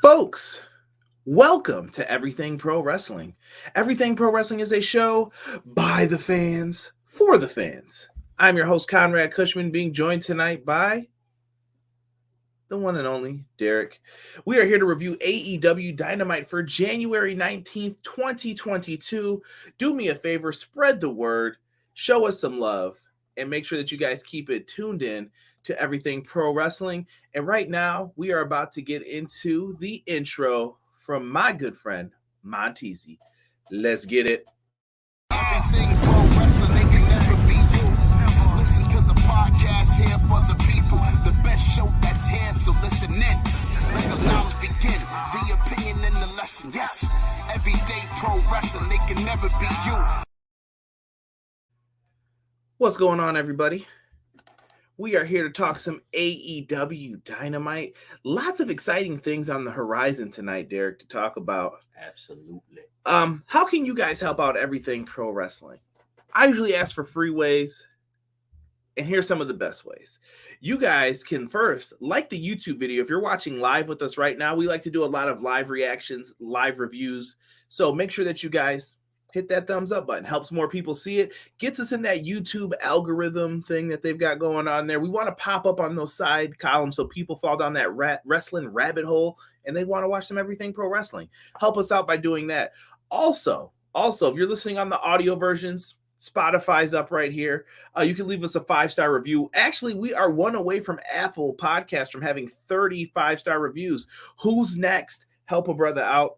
Folks, welcome to Everything Pro Wrestling. Everything Pro Wrestling is a show by the fans, for the fans. I'm your host, Conrad Cushman, being joined tonight by the one and only Derek. We are here to review AEW Dynamite for January 19th, 2022. Do me a favor, spread the word, show us some love, and make sure that you guys keep it tuned in to Everything Pro Wrestling. And right now, we are about to get into the intro from my good friend, Montezi. Let's get it. Everything pro wrestling, they can never be you. Listen to the podcast here for the people. The best show that's here, so listen in. Let the knowledge begin. The opinion and the lesson. Yes, everyday pro wrestling, they can never be you. What's going on, everybody? We are here to talk some AEW Dynamite. Lots of exciting things on the horizon tonight, Derek, to talk about. Absolutely. How can you guys help out Everything Pro Wrestling? I usually ask for free ways, and here's some of the best ways. You guys can first like the YouTube video. If you're watching live with us right now, we like to do a lot of live reactions, live reviews. So make sure that you guys hit that thumbs up button. Helps more people see it. Gets us in that YouTube algorithm thing that they've got going on there. We want to pop up on those side columns so people fall down that wrestling rabbit hole and they want to watch some Everything Pro Wrestling. Help us out by doing that. Also, if you're listening on the audio versions, Spotify's up right here. You can leave us a 5-star review. Actually, we are one away from Apple Podcasts from having 30 5-star reviews. Who's next? Help a brother out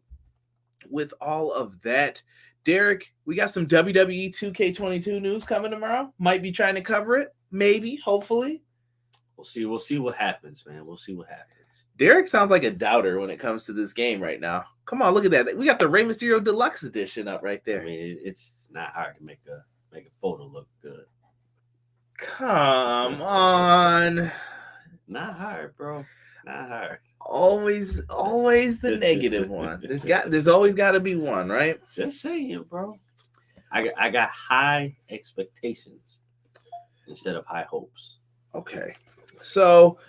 with all of that. Derek, we got some WWE 2K22 news coming tomorrow. Might be trying to cover it. Maybe, hopefully. We'll see what happens, man. We'll see what happens. Derek sounds like a doubter when it comes to this game right now. Come on, look at that. We got the Rey Mysterio Deluxe Edition up right there. I mean, it's not hard to make a photo look good. Come on. Not hard, bro. Not hard. Always the negative one. There's always got to be one, right? Just saying, bro. I got high expectations instead of high hopes. Okay. So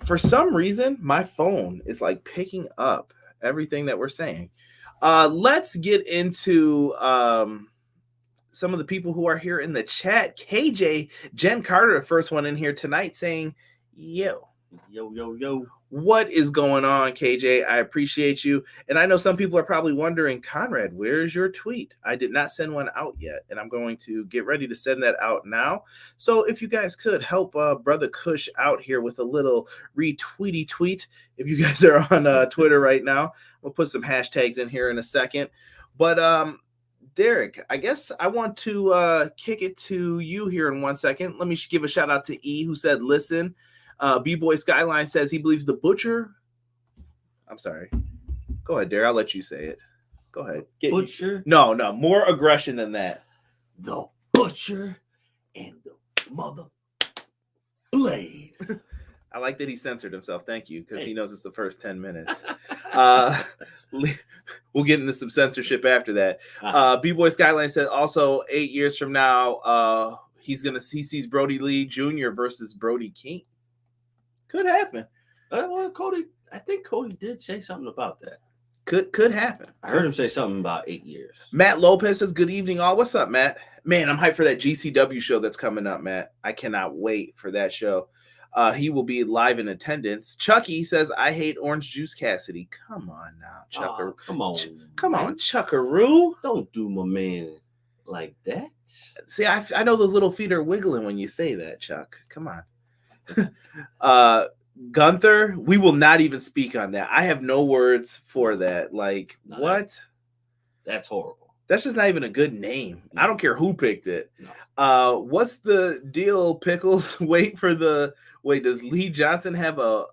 for some reason, my phone is like picking up everything that we're saying. Let's get into some of the people who are here in the chat. KJ, Jen Carter, the first one in here tonight, saying, yo. What is going on, KJ? I appreciate you. And I know some people are probably wondering, Conrad, where's your tweet? I did not send one out yet, and I'm going to get ready to send that out now. So if you guys could help Brother Kush out here with a little retweety tweet, if you guys are on Twitter right now, we'll put some hashtags in here in a second. But Derek, I guess I want to kick it to you here in 1 second. Let me give a shout out to E, who said, listen. B-Boy Skyline says he believes the Butcher. I'm sorry. Go ahead, Derek. I'll let you say it. Go ahead. Butcher? No. More aggression than that. The Butcher and the Mother Blade. I like that he censored himself. Thank you, because he knows it's the first 10 minutes. We'll get into some censorship after that. B-Boy Skyline said also 8 years from now, he sees Brody Lee Jr. versus Brody King. Could happen. Well, I think Cody did say something about that. Could happen. I heard him say something about 8 years. Matt Lopez says, good evening, all. What's up, Matt? Man, I'm hyped for that GCW show that's coming up, Matt. I cannot wait for that show. He will be live in attendance. Chucky says, I hate orange juice Cassidy. Come on now, Chuckaroo. Come on, Chuckaroo. Don't do my man like that. See, I know those little feet are wiggling when you say that, Chuck. Come on. Gunther, we will not even speak on that. I have no words for that. Like, no, what? That's horrible. That's just not even a good name. No. I don't care who picked it. No. What's the deal, Pickles? Does Lee Johnson have a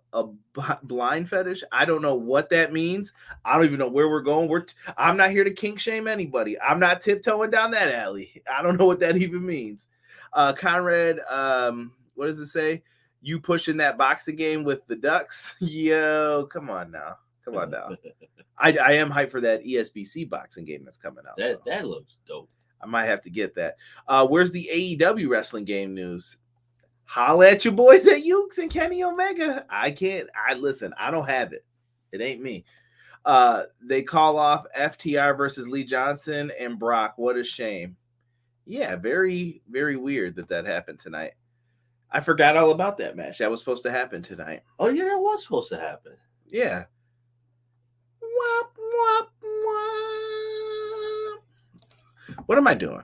blind fetish? I don't know what that means. I don't even know where we're going. I'm not here to kink shame anybody. I'm not tiptoeing down that alley. I don't know what that even means. Conrad, what does it say? You pushing that boxing game with the Ducks? Yo, come on now. I am hyped for that ESBC boxing game that's coming out. That looks dope. I might have to get that. Where's the AEW wrestling game news? Holla at your boys at Ukes and Kenny Omega. I don't have it. It ain't me. They call off FTR versus Lee Johnson and Brock. What a shame. Yeah, very, very weird that happened tonight. I forgot all about that match. That was supposed to happen tonight. Oh, yeah, that was supposed to happen. Yeah. Wop, wop, wop. What am I doing?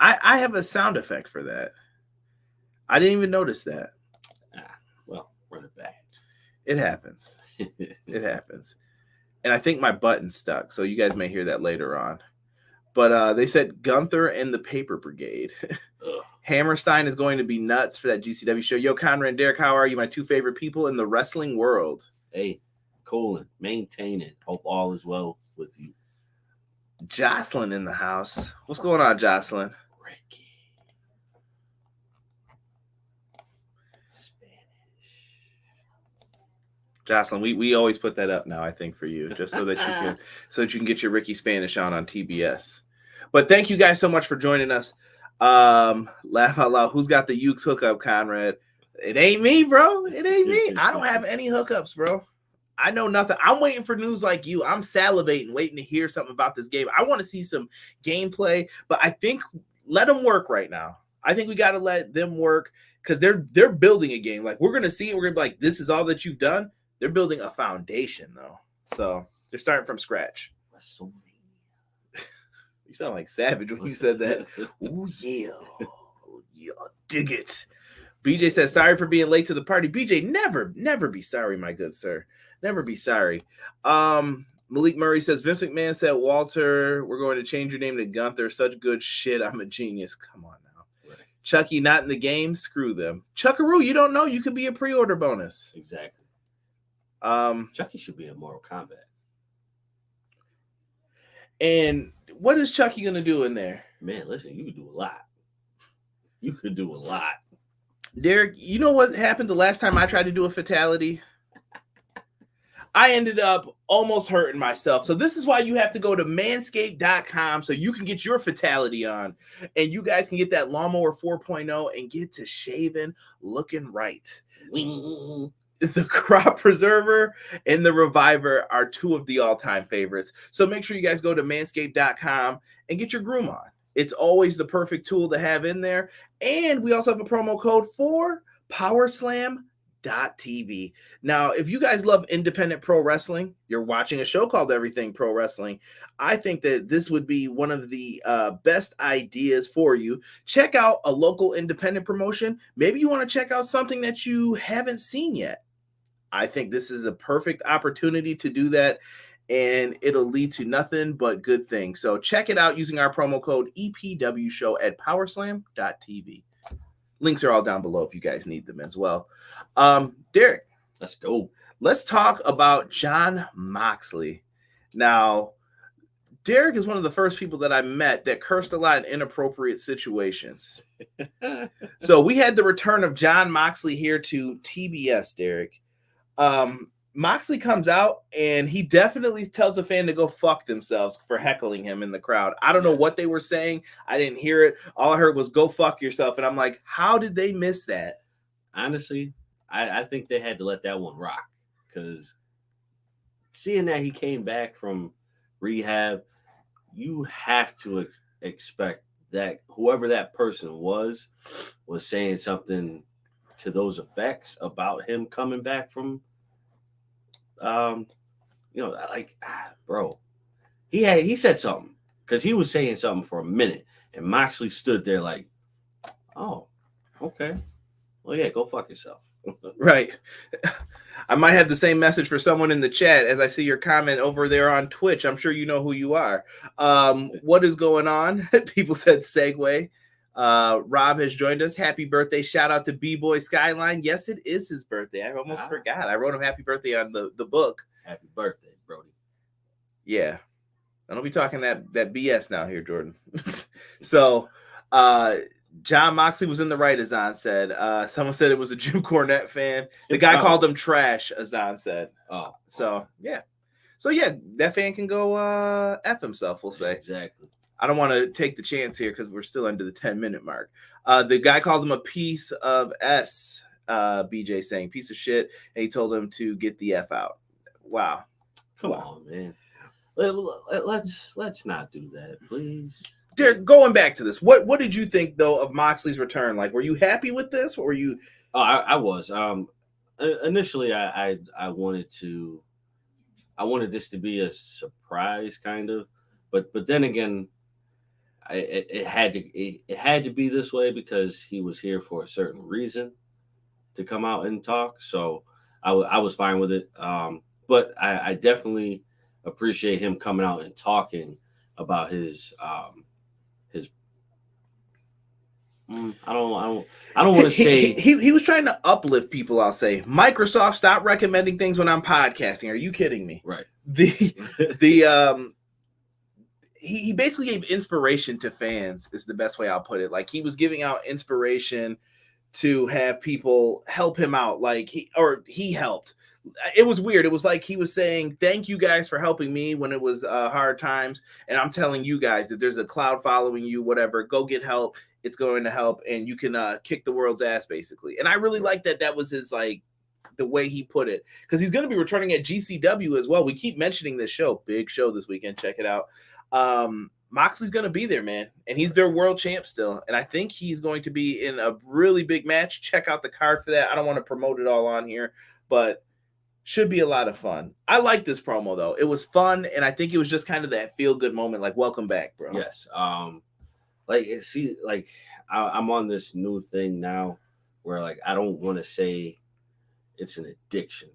I have a sound effect for that. I didn't even notice that. Well, run it back. It happens. It happens. And I think my button's stuck, so you guys may hear that later on. But they said Gunther and the Paper Brigade. Hammerstein is going to be nuts for that GCW show. Yo, Conrad and Derek, how are you? My two favorite people in the wrestling world. Hey, cool. Maintain it. Hope all is well with you. Jocelyn in the house. What's going on, Jocelyn? Ricky. Spanish. Jocelyn, we always put that up now, I think, for you, just so that you can get your Ricky Spanish on TBS. But thank you guys so much for joining us. Laugh out loud. Who's got the Ukes hookup, Conrad? It ain't me, bro. It ain't me. I don't have any hookups, bro. I know nothing. I'm waiting for news like you. I'm salivating, waiting to hear something about this game. I want to see some gameplay, but I think let them work right now. I think we got to let them work because they're building a game. Like, we're going to see it. We're going to be like, this is all that you've done. They're building a foundation, though. So they're starting from scratch. You sound like Savage when you said that. Ooh, yeah. Yeah, dig it. BJ says, sorry for being late to the party. BJ, never be sorry, my good sir. Never be sorry. Malik Murray says, Vince McMahon said, Walter, we're going to change your name to Gunther. Such good shit. I'm a genius. Come on now. Right. Chucky not in the game. Screw them. Chuckaroo, you don't know. You could be a pre-order bonus. Exactly. Chucky should be in Mortal Kombat. And what is Chucky going to do in there? Man, listen, you could do a lot. You could do a lot. Derek, you know what happened the last time I tried to do a fatality? I ended up almost hurting myself. So this is why you have to go to manscaped.com so you can get your fatality on. And you guys can get that lawnmower 4.0 and get to shaving looking right. The Crop Preserver and the Reviver are two of the all-time favorites. So make sure you guys go to manscaped.com and get your groom on. It's always the perfect tool to have in there. And we also have a promo code for PowerSlam.tv. Now, if you guys love independent pro wrestling, you're watching a show called Everything Pro Wrestling, I think that this would be one of the best ideas for you. Check out a local independent promotion. Maybe you want to check out something that you haven't seen yet. I think this is a perfect opportunity to do that, and it'll lead to nothing but good things. So check it out using our promo code EPWShow at powerslam.tv. Links are all down below if you guys need them as well. Derek, let's go. Let's talk about Jon Moxley. Now, Derek is one of the first people that I met that cursed a lot in inappropriate situations. So we had the return of Jon Moxley here to TBS, Derek. Moxley comes out and he definitely tells a fan to go fuck themselves for heckling him in the crowd. I don't know what they were saying. I didn't hear it. All I heard was go fuck yourself. And I'm like, how did they miss that? Honestly, I think they had to let that one rock because seeing that he came back from rehab, you have to expect that whoever that person was saying something to those effects about him coming back from bro, he said something because he was saying something for a minute and Moxley stood there like, oh, okay, well, yeah, go fuck yourself. Right. I might have the same message for someone in the chat as I see your comment over there on Twitch. I'm sure you know who you are. What is going on? People said segue. Rob has joined us. Happy birthday. Shout out to B-Boy Skyline. Yes, it is his birthday. I almost forgot. I wrote him happy birthday on the book. Happy birthday, Brody. Yeah. I don't be talking that BS now here, Jordan. So Jon Moxley was in the right, Azan said. Someone said it was a Jim Cornette fan. The guy called him trash, Azan said. Oh. So yeah. So yeah, that fan can go F himself, we'll say. Exactly. I don't want to take the chance here because we're still under the 10-minute mark. The guy called him a piece of S, BJ saying piece of shit, and he told him to get the F out. Wow. Come on, man. Let's not do that, please. Derek, going back to this, what did you think though of Moxley's return? Like, were you happy with this, or were you? Oh, I was. Initially, I wanted this to be a surprise, kind of, but then again, it had to be this way because he was here for a certain reason to come out and talk. So I was fine with it. But I definitely appreciate him coming out and talking about his. I don't want to say he was trying to uplift people. I'll say Microsoft, stop recommending things when I'm podcasting. Are you kidding me? Right. He basically gave inspiration to fans is the best way I'll put it. Like he was giving out inspiration to have people help him out. Like he helped. It was weird. It was like he was saying, thank you guys for helping me when it was hard times. And I'm telling you guys that there's a cloud following you, whatever, go get help. It's going to help. And you can kick the world's ass basically. And I really like that. That was his, like the way he put it, because he's going to be returning at GCW as well. We keep mentioning this show, big show this weekend. Check it out. Moxley's going to be there, man. And he's their world champ still. And I think he's going to be in a really big match. Check out the card for that. I don't want to promote it all on here, but should be a lot of fun. I like this promo though. It was fun. And I think it was just kind of that feel good moment. Like, welcome back, bro. Yes. I'm on this new thing now where like, I don't want to say it's an addiction.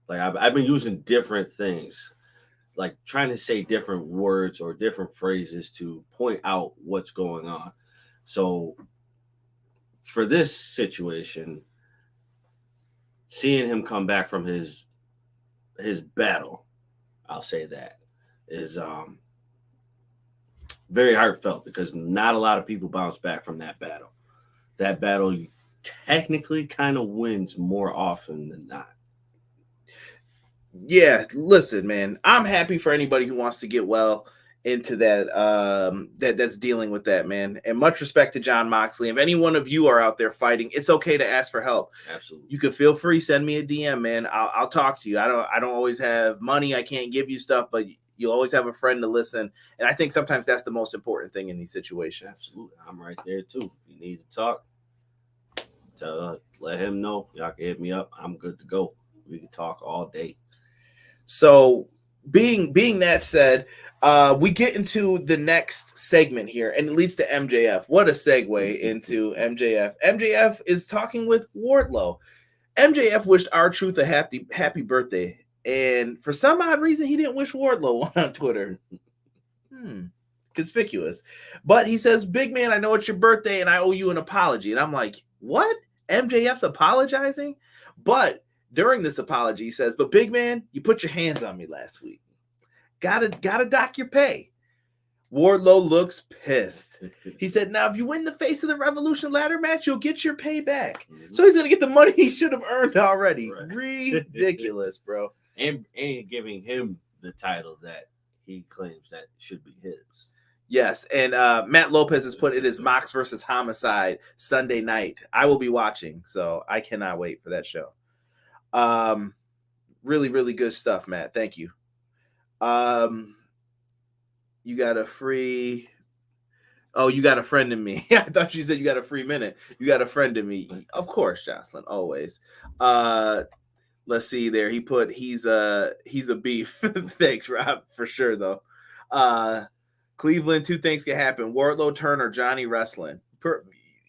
Like I've been using different things, like trying to say different words or different phrases to point out what's going on. So for this situation, seeing him come back from his battle, I'll say that, is very heartfelt because not a lot of people bounce back from that battle. That battle technically kind of wins more often than not. Yeah, listen, man, I'm happy for anybody who wants to get well into that, that's dealing with that, man. And much respect to Jon Moxley. If any one of you are out there fighting, it's okay to ask for help. Absolutely. You can feel free, send me a DM, man. I'll talk to you. I don't always have money. I can't give you stuff, but you'll always have a friend to listen. And I think sometimes that's the most important thing in these situations. Absolutely. I'm right there too. If you need to talk, let him know. Y'all can hit me up. I'm good to go. We can talk all day. So being that said, we get into the next segment here, and it leads to MJF. What a segue into MJF. MJF is talking with Wardlow. MJF wished R-Truth a happy birthday, and for some odd reason, he didn't wish Wardlow one on Twitter. Conspicuous. But he says, big man, I know it's your birthday, and I owe you an apology. And I'm like, what? MJF's apologizing? But during this apology, he says, but big man, you put your hands on me last week. Gotta dock your pay. Wardlow looks pissed. He said, now, if you win the Face of the Revolution ladder match, you'll get your pay back. Mm-hmm. So he's going to get the money he should have earned already. Right. Ridiculous, bro. And giving him the title that he claims that should be his. Yes, and Matt Lopez has put it as Mox versus Homicide Sunday night. I will be watching, so I cannot wait for that show. Really, really good stuff, Matt. Thank you. You got a free... Oh, you got a friend in me. I thought you said you got a free minute. You got a friend in me. Of course, Jocelyn, always. Let's see there. He put he's a beef. Thanks, Rob, for sure though. Cleveland, two things can happen: Wardlow turn or Johnny wrestling.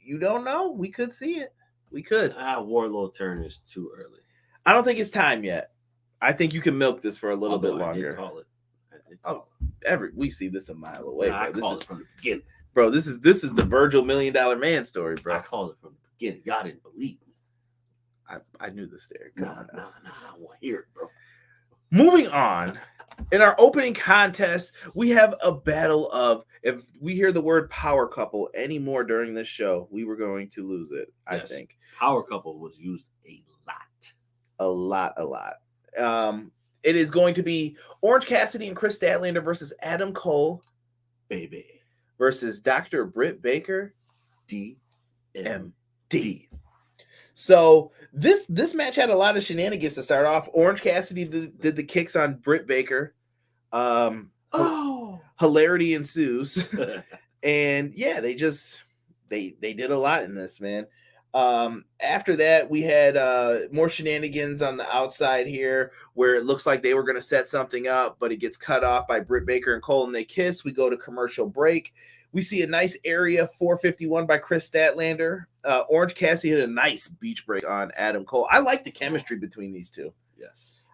You don't know. We could see it. We could. Wardlow turn is too early. I don't think it's time yet. I think you can milk this for a little bit longer. I did call it. We see this a mile away. Bro. I called it from the beginning. Bro, this is the Virgil $1 Million Man story, bro. I called it from the beginning. Y'all didn't believe me. I knew this there. No, I want to hear it, bro. Moving on, in our opening contest, we have a battle of, if we hear the word power couple anymore during this show, we were going to lose it, I think. Power couple was used a lot. It is going to be Orange Cassidy and Kris Statlander versus Adam Cole, baby, versus Dr. Britt Baker, DMD. So this match had a lot of shenanigans to start off. Orange Cassidy did the kicks on Britt Baker. Hilarity ensues. And yeah, they did a lot in this, man. After that, we had more shenanigans on the outside here where it looks like they were going to set something up, but it gets cut off by Britt Baker and Cole, and they kiss. We go to commercial break. We see a nice area 451 by Kris Statlander. Orange Cassidy hit a nice beach break on Adam Cole. I like the chemistry between these two. Yes.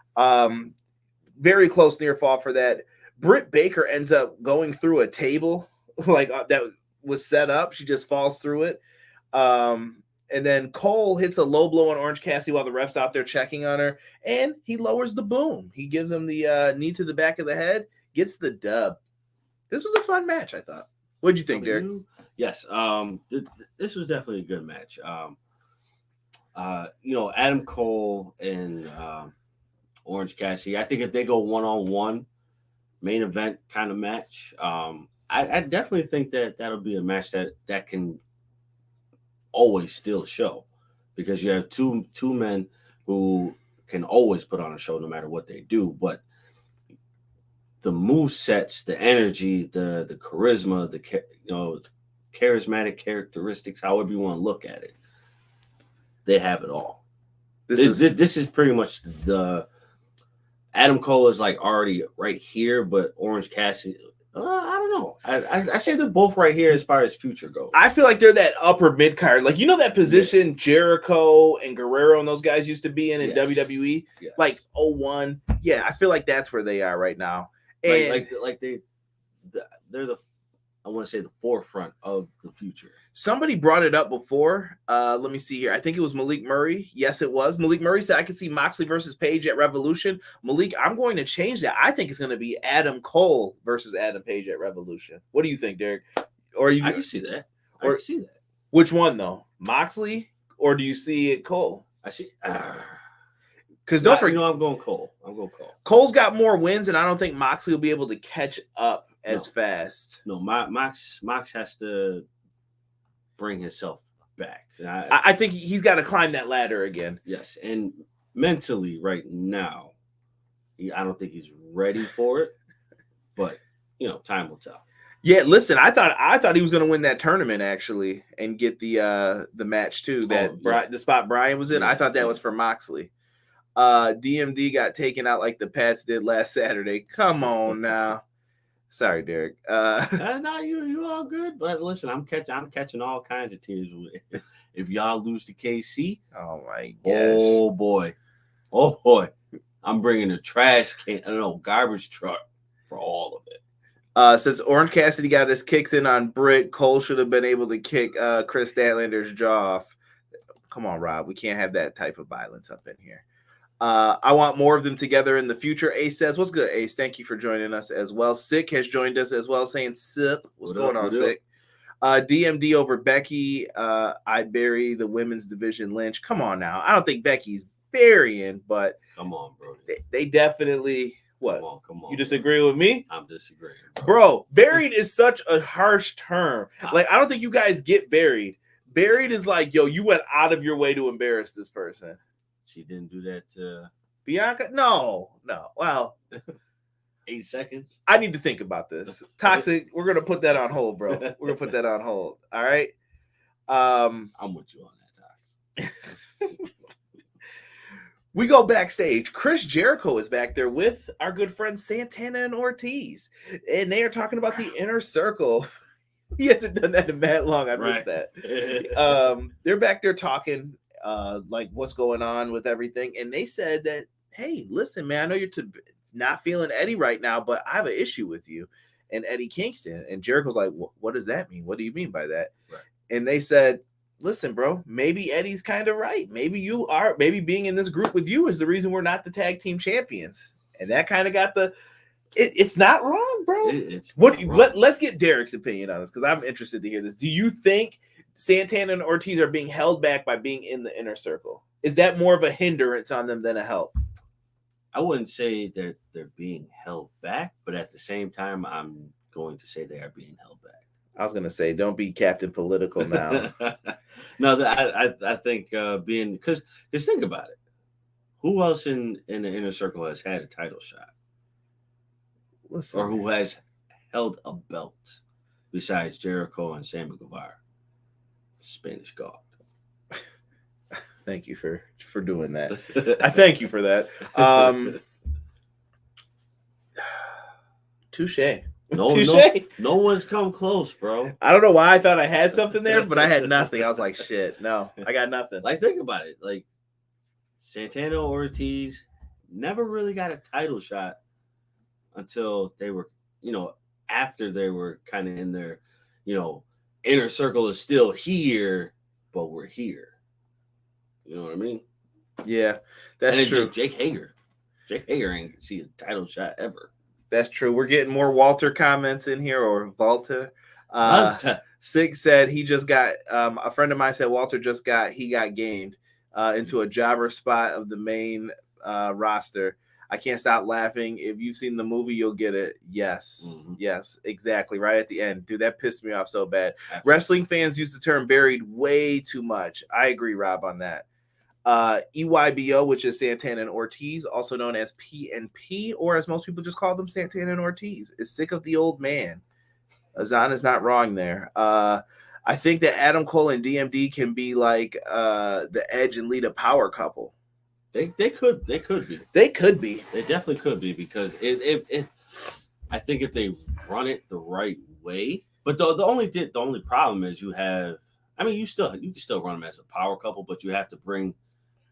Very close near fall for that. Britt Baker ends up going through a table like that was set up. She just falls through it. And then Cole hits a low blow on Orange Cassidy while the ref's out there checking on her, and he lowers the boom. He gives him the knee to the back of the head, gets the dub. This was a fun match, I thought. What'd you think, Derek? Yes, this was definitely a good match. Adam Cole and Orange Cassidy, I think if they go one-on-one, main event kind of match, I definitely think that'll be a match that can always steal a show, because you have two men who can always put on a show no matter what they do. But the move sets, the energy, the charisma, the charismatic characteristics, however you want to look at it, they have it all. This is pretty much the Adam Cole is like already right here, but Orange Cassidy, I don't know. I say they're both right here as far as future goes. I feel like they're that upper mid card, like that position Jericho and Guerrero and those guys used to be in WWE, like 01. Yeah, I feel like that's where they are right now. And they're the, I want to say, the forefront of the future. Somebody brought it up before. Let me see here. I think it was Malik Murray. Yes, it was. Malik Murray said I could see Moxley versus Page at Revolution. Malik, I'm going to change that. I think it's going to be Adam Cole versus Adam Page at Revolution. What do you think, Derek? I can see that. I can see that. Which one though? Moxley, or do you see it Cole? I see. Because don't forget, I'm going Cole. Cole's got more wins, and I don't think Moxley will be able to catch up as fast. No, Mox has to bring himself back. I think he's got to climb that ladder again. Yes, and mentally right now, I don't think he's ready for it. But time will tell. Yeah, listen, I thought he was going to win that tournament actually and get the match too. The spot Brian was in. I thought that was for Moxley. DMD got taken out like the Pats did last Saturday. Come on now. Sorry, Derek. No, you all good. But listen, I'm catching all kinds of tears if y'all lose to KC. Oh my gosh. Oh boy. I'm bringing a garbage truck for all of it. Since Orange Cassidy got his kicks in on Britt, Cole should have been able to kick Kris Statlander's jaw off. Come on, Rob. We can't have that type of violence up in here. I want more of them together in the future. Ace says, what's good, Ace? Thank you for joining us as well. Sick has joined us as well, saying sip. What's going on, Sick? DMD over Becky. I bury the women's division Lynch. Come on now. I don't think Becky's burying, but come on, bro. They definitely what? Come on. You disagree with me? I'm disagreeing. Bro, buried is such a harsh term. Like, I don't think you guys get buried. Buried is like, yo, you went out of your way to embarrass this person. She didn't do that to Bianca? No. Well, 8 seconds. I need to think about this. Toxic, we're going to put that on hold, bro. We're going to put that on hold. All right? I'm with you on that, Toxic. We go backstage. Chris Jericho is back there with our good friends Santana and Ortiz. And they are talking about the inner circle. He hasn't done that in that long. I missed that. They're back there talking like what's going on with everything. And they said that, hey, listen, man, I know you're not feeling Eddie right now, but I have an issue with you and Eddie Kingston. And Jericho's like, what does that mean? What do you mean by that? Right. And they said, listen, bro, maybe Eddie's kind of right. Maybe being in this group with you is the reason we're not the tag team champions. And that kind of got it's not wrong, bro. Let's get Derek's opinion on this, because I'm interested to hear this. Do you think Santana and Ortiz are being held back by being in the inner circle? Is that more of a hindrance on them than a help? I wouldn't say that they're being held back, but at the same time, I'm going to say they are being held back. I was gonna say, don't be Captain Political now. No, I think because think about it. Who else in the inner circle has had a title shot? Listen, Or who has held a belt besides Jericho and Sammy Guevara? Spanish God. Thank you for doing that. I thank you for that. Touche. No one's come close, bro. I don't know why I thought I had something there, but I had nothing. I was like, shit, no, I got nothing. Like, think about it. Like, Santana Ortiz never really got a title shot until they were, after they were kind of in their, inner circle is still here, but we're here. You know what I mean? Yeah, that's true. Jake Hager ain't see a title shot ever. That's true. We're getting more Walter comments in here, or Volta. Sig said he just got, a friend of mine said Walter he got gamed into a jobber spot of the main roster. I can't stop laughing. If you've seen the movie, you'll get it. Yes. Yes, exactly. Right at the end. Dude, that pissed me off so bad. Absolutely. Wrestling fans use the term buried way too much. I agree, Rob, on that. EYBO, which is Santana and Ortiz, also known as PNP, or as most people just call them, Santana and Ortiz, is sick of the old man. Azan is not wrong there. I think that Adam Cole and DMD can be like the Edge and Lita power couple. They could be. They could be. They definitely could be, because I think if they run it the right way. But the only problem is you can still run them as a power couple, but you have to bring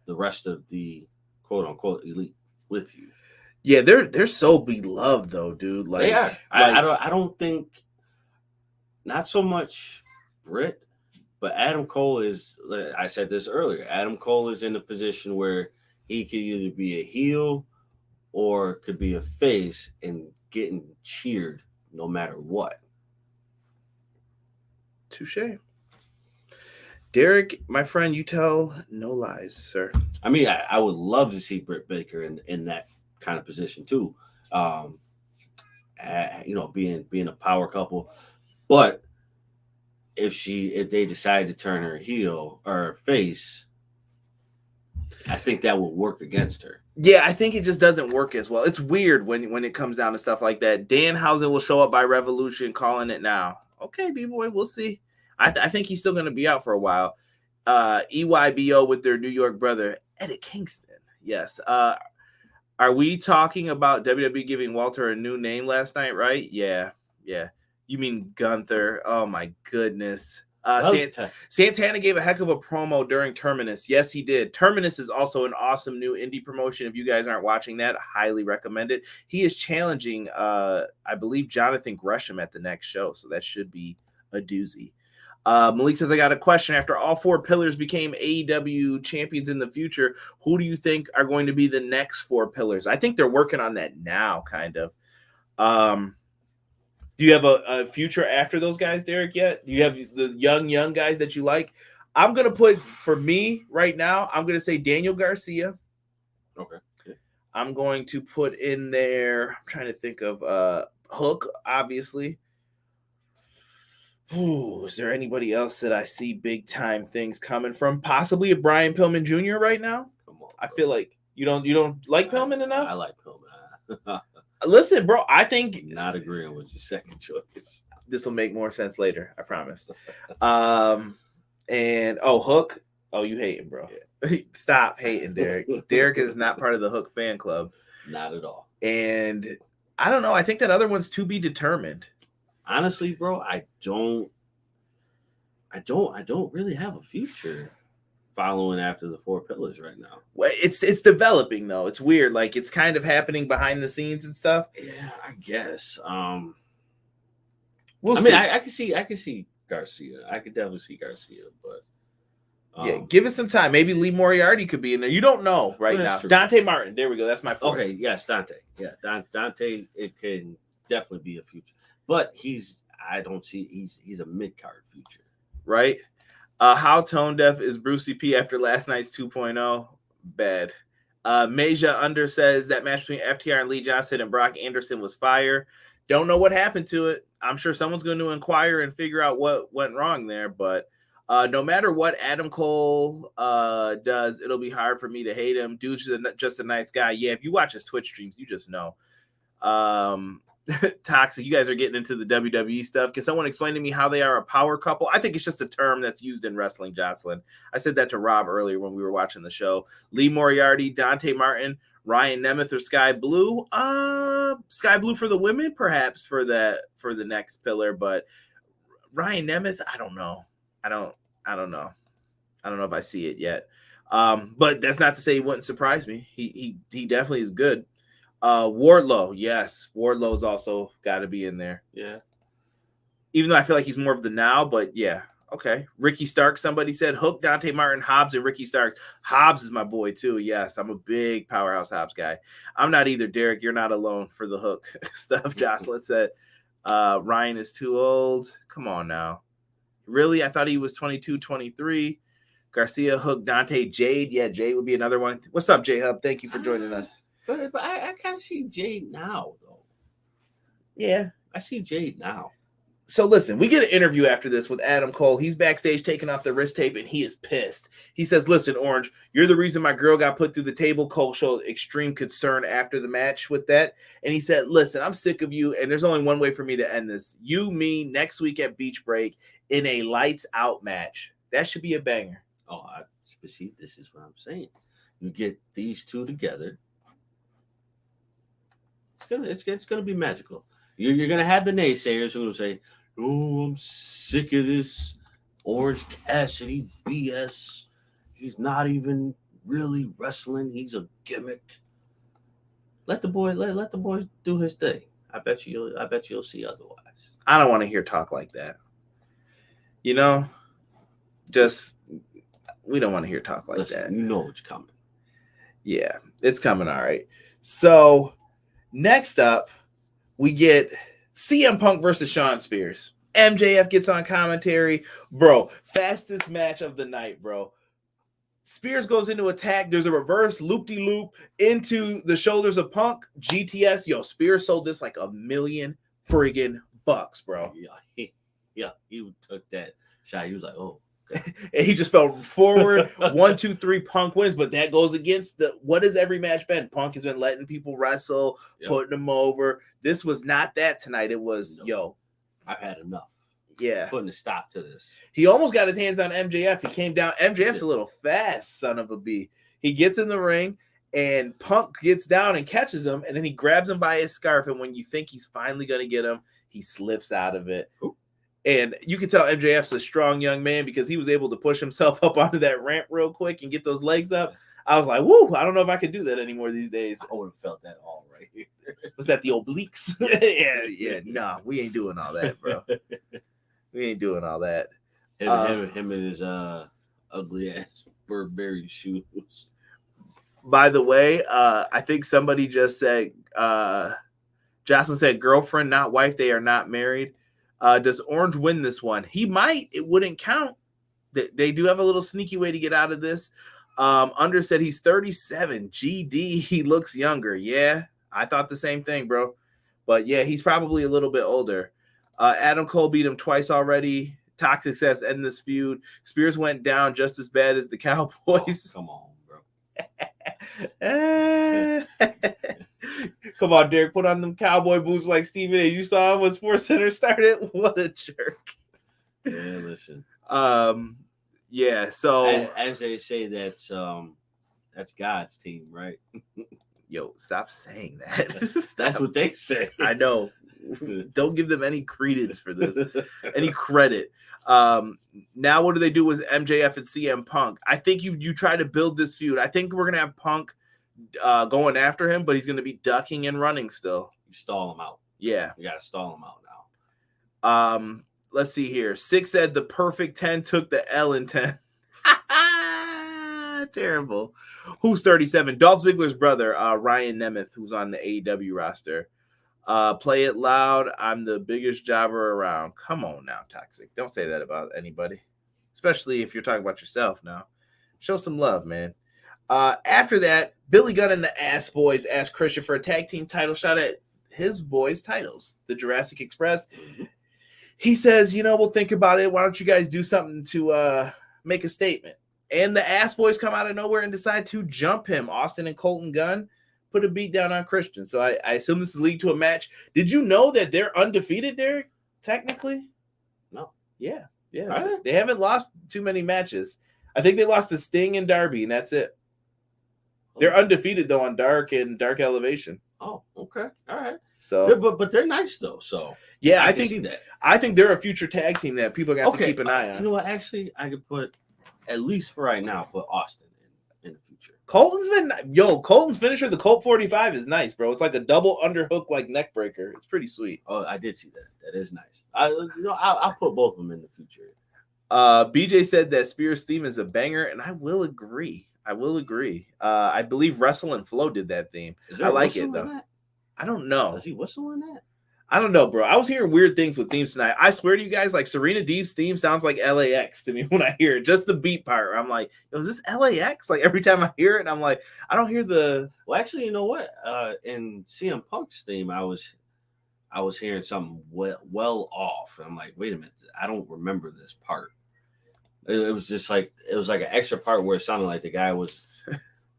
the rest of the quote unquote elite with you. Yeah, they're so beloved though, dude. Like, they are. I don't think, not so much Britt, but Adam Cole is. I said this earlier. Adam Cole is in a position where he could either be a heel or could be a face and getting cheered no matter what. Touche. Derek, my friend, you tell no lies, sir. I mean, I would love to see Britt Baker in that kind of position too. Being a power couple, but if they decide to turn her heel or face, I think that will work against her. Yeah, I think it just doesn't work as well. It's weird when it comes down to stuff like that. Danhausen will show up by Revolution, calling it now. Okay, B-boy, we'll see. I think he's still going to be out for a while. EYBO with their New York brother, Eddie Kingston. Yes. Are we talking about WWE giving Walter a new name last night, right? Yeah. You mean Gunther. Oh, my goodness. Santana gave a heck of a promo during Terminus. Yes, he did. Terminus is also an awesome new indie promotion. If you guys aren't watching that, I highly recommend it. He is challenging, I believe, Jonathan Gresham at the next show, so that should be a doozy. Malik says, I got a question. After all four pillars became AEW champions in the future, who do you think are going to be the next four pillars? I think they're working on that now, kind of. Do you have a future after those guys, Derek, yet? Do you have the young guys that you like? I'm going to put, for me right now, I'm going to say Daniel Garcia. Okay. Yeah. I'm going to put in there, I'm trying to think of Hook, obviously. Ooh, is there anybody else that I see big time things coming from? Possibly a Brian Pillman Jr. right now. Come on, I feel like you don't like Pillman enough. I like Pillman. Listen, bro, I think not agreeing with your second choice. This will make more sense later. I promise. And Hook. Oh, you hating, bro? Yeah. Stop hating, Derek. Derek is not part of the Hook fan club. Not at all. And I don't know. I think that other one's to be determined. Honestly, bro, I don't really have a future following after the four pillars right now. Well, it's developing though. It's weird. Like it's kind of happening behind the scenes and stuff. Yeah, I guess. We'll see. I can see Garcia. I could definitely see Garcia, but yeah, give it some time. Maybe Lee Moriarty could be in there. You don't know right now. True. Dante Martin. There we go. That's my fourth. Okay, yes, Dante. Yeah, Dante. It can definitely be a future. But he's a mid-card future. Right? How tone deaf is Brucey P after last night's 2.0? Bad. Meja Under says that match between FTR and Lee Johnson and Brock Anderson was fire. Don't know what happened to it. I'm sure someone's going to inquire and figure out what went wrong there. But no matter what Adam Cole does, it'll be hard for me to hate him. Dude's just a nice guy. Yeah, if you watch his Twitch streams, you just know. Toxic, you guys are getting into the WWE stuff. Can someone explain to me how they are a power couple? I think it's just a term that's used in wrestling, Jocelyn. I said that to Rob earlier when we were watching the show. Lee Moriarty, Dante Martin, Ryan Nemeth, or Sky Blue. Sky Blue for the women, perhaps for the next pillar, but Ryan Nemeth, I don't know. I don't know. I don't know if I see it yet. But that's not to say he wouldn't surprise me. He definitely is good. Wardlow, yes. Wardlow's also got to be in there. Yeah. Even though I feel like he's more of the now, but yeah. Okay. Ricky Starks, somebody said Hook, Dante Martin, Hobbs, and Ricky Starks. Hobbs is my boy too. Yes, I'm a big Powerhouse Hobbs guy. I'm not either, Derek. You're not alone for the Hook stuff. Jocelyn said Ryan is too old. Come on now. Really? I thought he was 22, 23. Garcia, Hook, Dante, Jade. Yeah, Jade would be another one. What's up, J-Hub? Thank you for joining us. But I kind of see Jade now, though. Yeah. I see Jade now. So listen, we get an interview after this with Adam Cole. He's backstage taking off the wrist tape, and he is pissed. He says, listen, Orange, you're the reason my girl got put through the table. Cole showed extreme concern after the match with that. And he said, listen, I'm sick of you, and there's only one way for me to end this. You, me, next week at Beach Break in a lights-out match. That should be a banger. Oh, see, this is what I'm saying. You get these two together. It's gonna be magical. You're gonna have the naysayers who will say, "Oh, I'm sick of this Orange Cassidy BS. He's not even really wrestling. He's a gimmick." Let the boy do his thing. I bet you'll see otherwise. I don't want to hear talk like that. We don't want to hear talk like that. You know it's coming. Yeah, it's coming. All right. So next up, we get CM Punk versus Shawn Spears. MJF gets on commentary. Bro, fastest match of the night, bro. Spears goes into attack. There's a reverse loop-de-loop into the shoulders of Punk. GTS. Yo, Spears sold this like $1 million friggin' bucks, bro. Yeah, he took that shot. He was like, oh. Okay. And he just fell forward. 1, 2, 3, Punk wins, but that goes against what has every match been? Punk has been letting people wrestle, putting them over. This was not that tonight. It was, I've had enough. Yeah. Putting a stop to this. He almost got his hands on MJF. He came down. MJF's a little fast, son of a bee. He gets in the ring, and Punk gets down and catches him, and then he grabs him by his scarf, and when you think he's finally going to get him, he slips out of it. Ooh. And you can tell MJF's a strong young man because he was able to push himself up onto that ramp real quick and get those legs up. I was like, woo, I don't know if I could do that anymore these days. I would have felt that all right here. Was that the obliques? yeah. No, we ain't doing all that, bro. We ain't doing all that. Him and his ugly ass Burberry shoes. By the way, I think somebody just said, Jocelyn said, girlfriend, not wife. They are not married. Does Orange win this one? He might. It wouldn't count. They do have a little sneaky way to get out of this. Under said he's 37. GD, he looks younger. Yeah, I thought the same thing, bro. But yeah, he's probably a little bit older. Adam Cole beat him twice already. Toxic says end this feud. Spears went down just as bad as the Cowboys. Oh, come on, bro. Come on, Derek. Put on them cowboy boots like Stephen A. You saw him when Sports Center started. What a jerk. Yeah, listen. Yeah. So as they say, that's God's team, right? Yo, stop saying that. That's what they say. I know. Don't give them any credence for this, any credit. Now what do they do with MJF and CM Punk? I think you try to build this feud. I think we're gonna have Punk going after him, but he's gonna be ducking and running still. You stall him out. Yeah, you gotta stall him out now. Let's see here. 6 said the perfect 10 took the L in 10. Terrible. Who's 37? Dolph Ziggler's brother, Ryan Nemeth, who's on the AEW roster. Play it loud. I'm the biggest jobber around. Come on now, Toxic. Don't say that about anybody, especially if you're talking about yourself now. Show some love, man. After that, Billy Gunn and the Ass Boys asked Christian for a tag team title shot at his boys' titles, the Jurassic Express. He says, we'll think about it. Why don't you guys do something to make a statement? And the Ass Boys come out of nowhere and decide to jump him. Austin and Colton Gunn put a beat down on Christian. So I assume this is leading to a match. Did you know that they're undefeated, Derek? Technically? No. Yeah. Right. They haven't lost too many matches. I think they lost to Sting and Darby, and that's it. They're undefeated, though, on Dark and Dark Elevation. Oh, okay. All right. So, but they're nice, though. So, yeah, I think see that. I think they're a future tag team that people are going to have to keep an eye on. You know what? Actually, I could put, at least for right now, put Austin in the future. Colton's finisher, the Colt 45 is nice, bro. It's like a double underhook, like neck breaker. It's pretty sweet. Oh, I did see that. That is nice. I'll put both of them in the future. BJ said that Spears theme is a banger, and I will agree. I believe Wrestle and Flow did that theme. I like it, though. I don't know. Does he whistle in that? I don't know, bro. I was hearing weird things with themes tonight. I swear to you guys, like Serena Deeb's theme sounds like LAX to me when I hear it. Just the beat part. I'm like, is this LAX? Like every time I hear it, I'm like, I don't hear the. Well, actually, you know what? In CM Punk's theme, I was hearing something well off. And I'm like, wait a minute, I don't remember this part. It was just like an extra part where it sounded like the guy was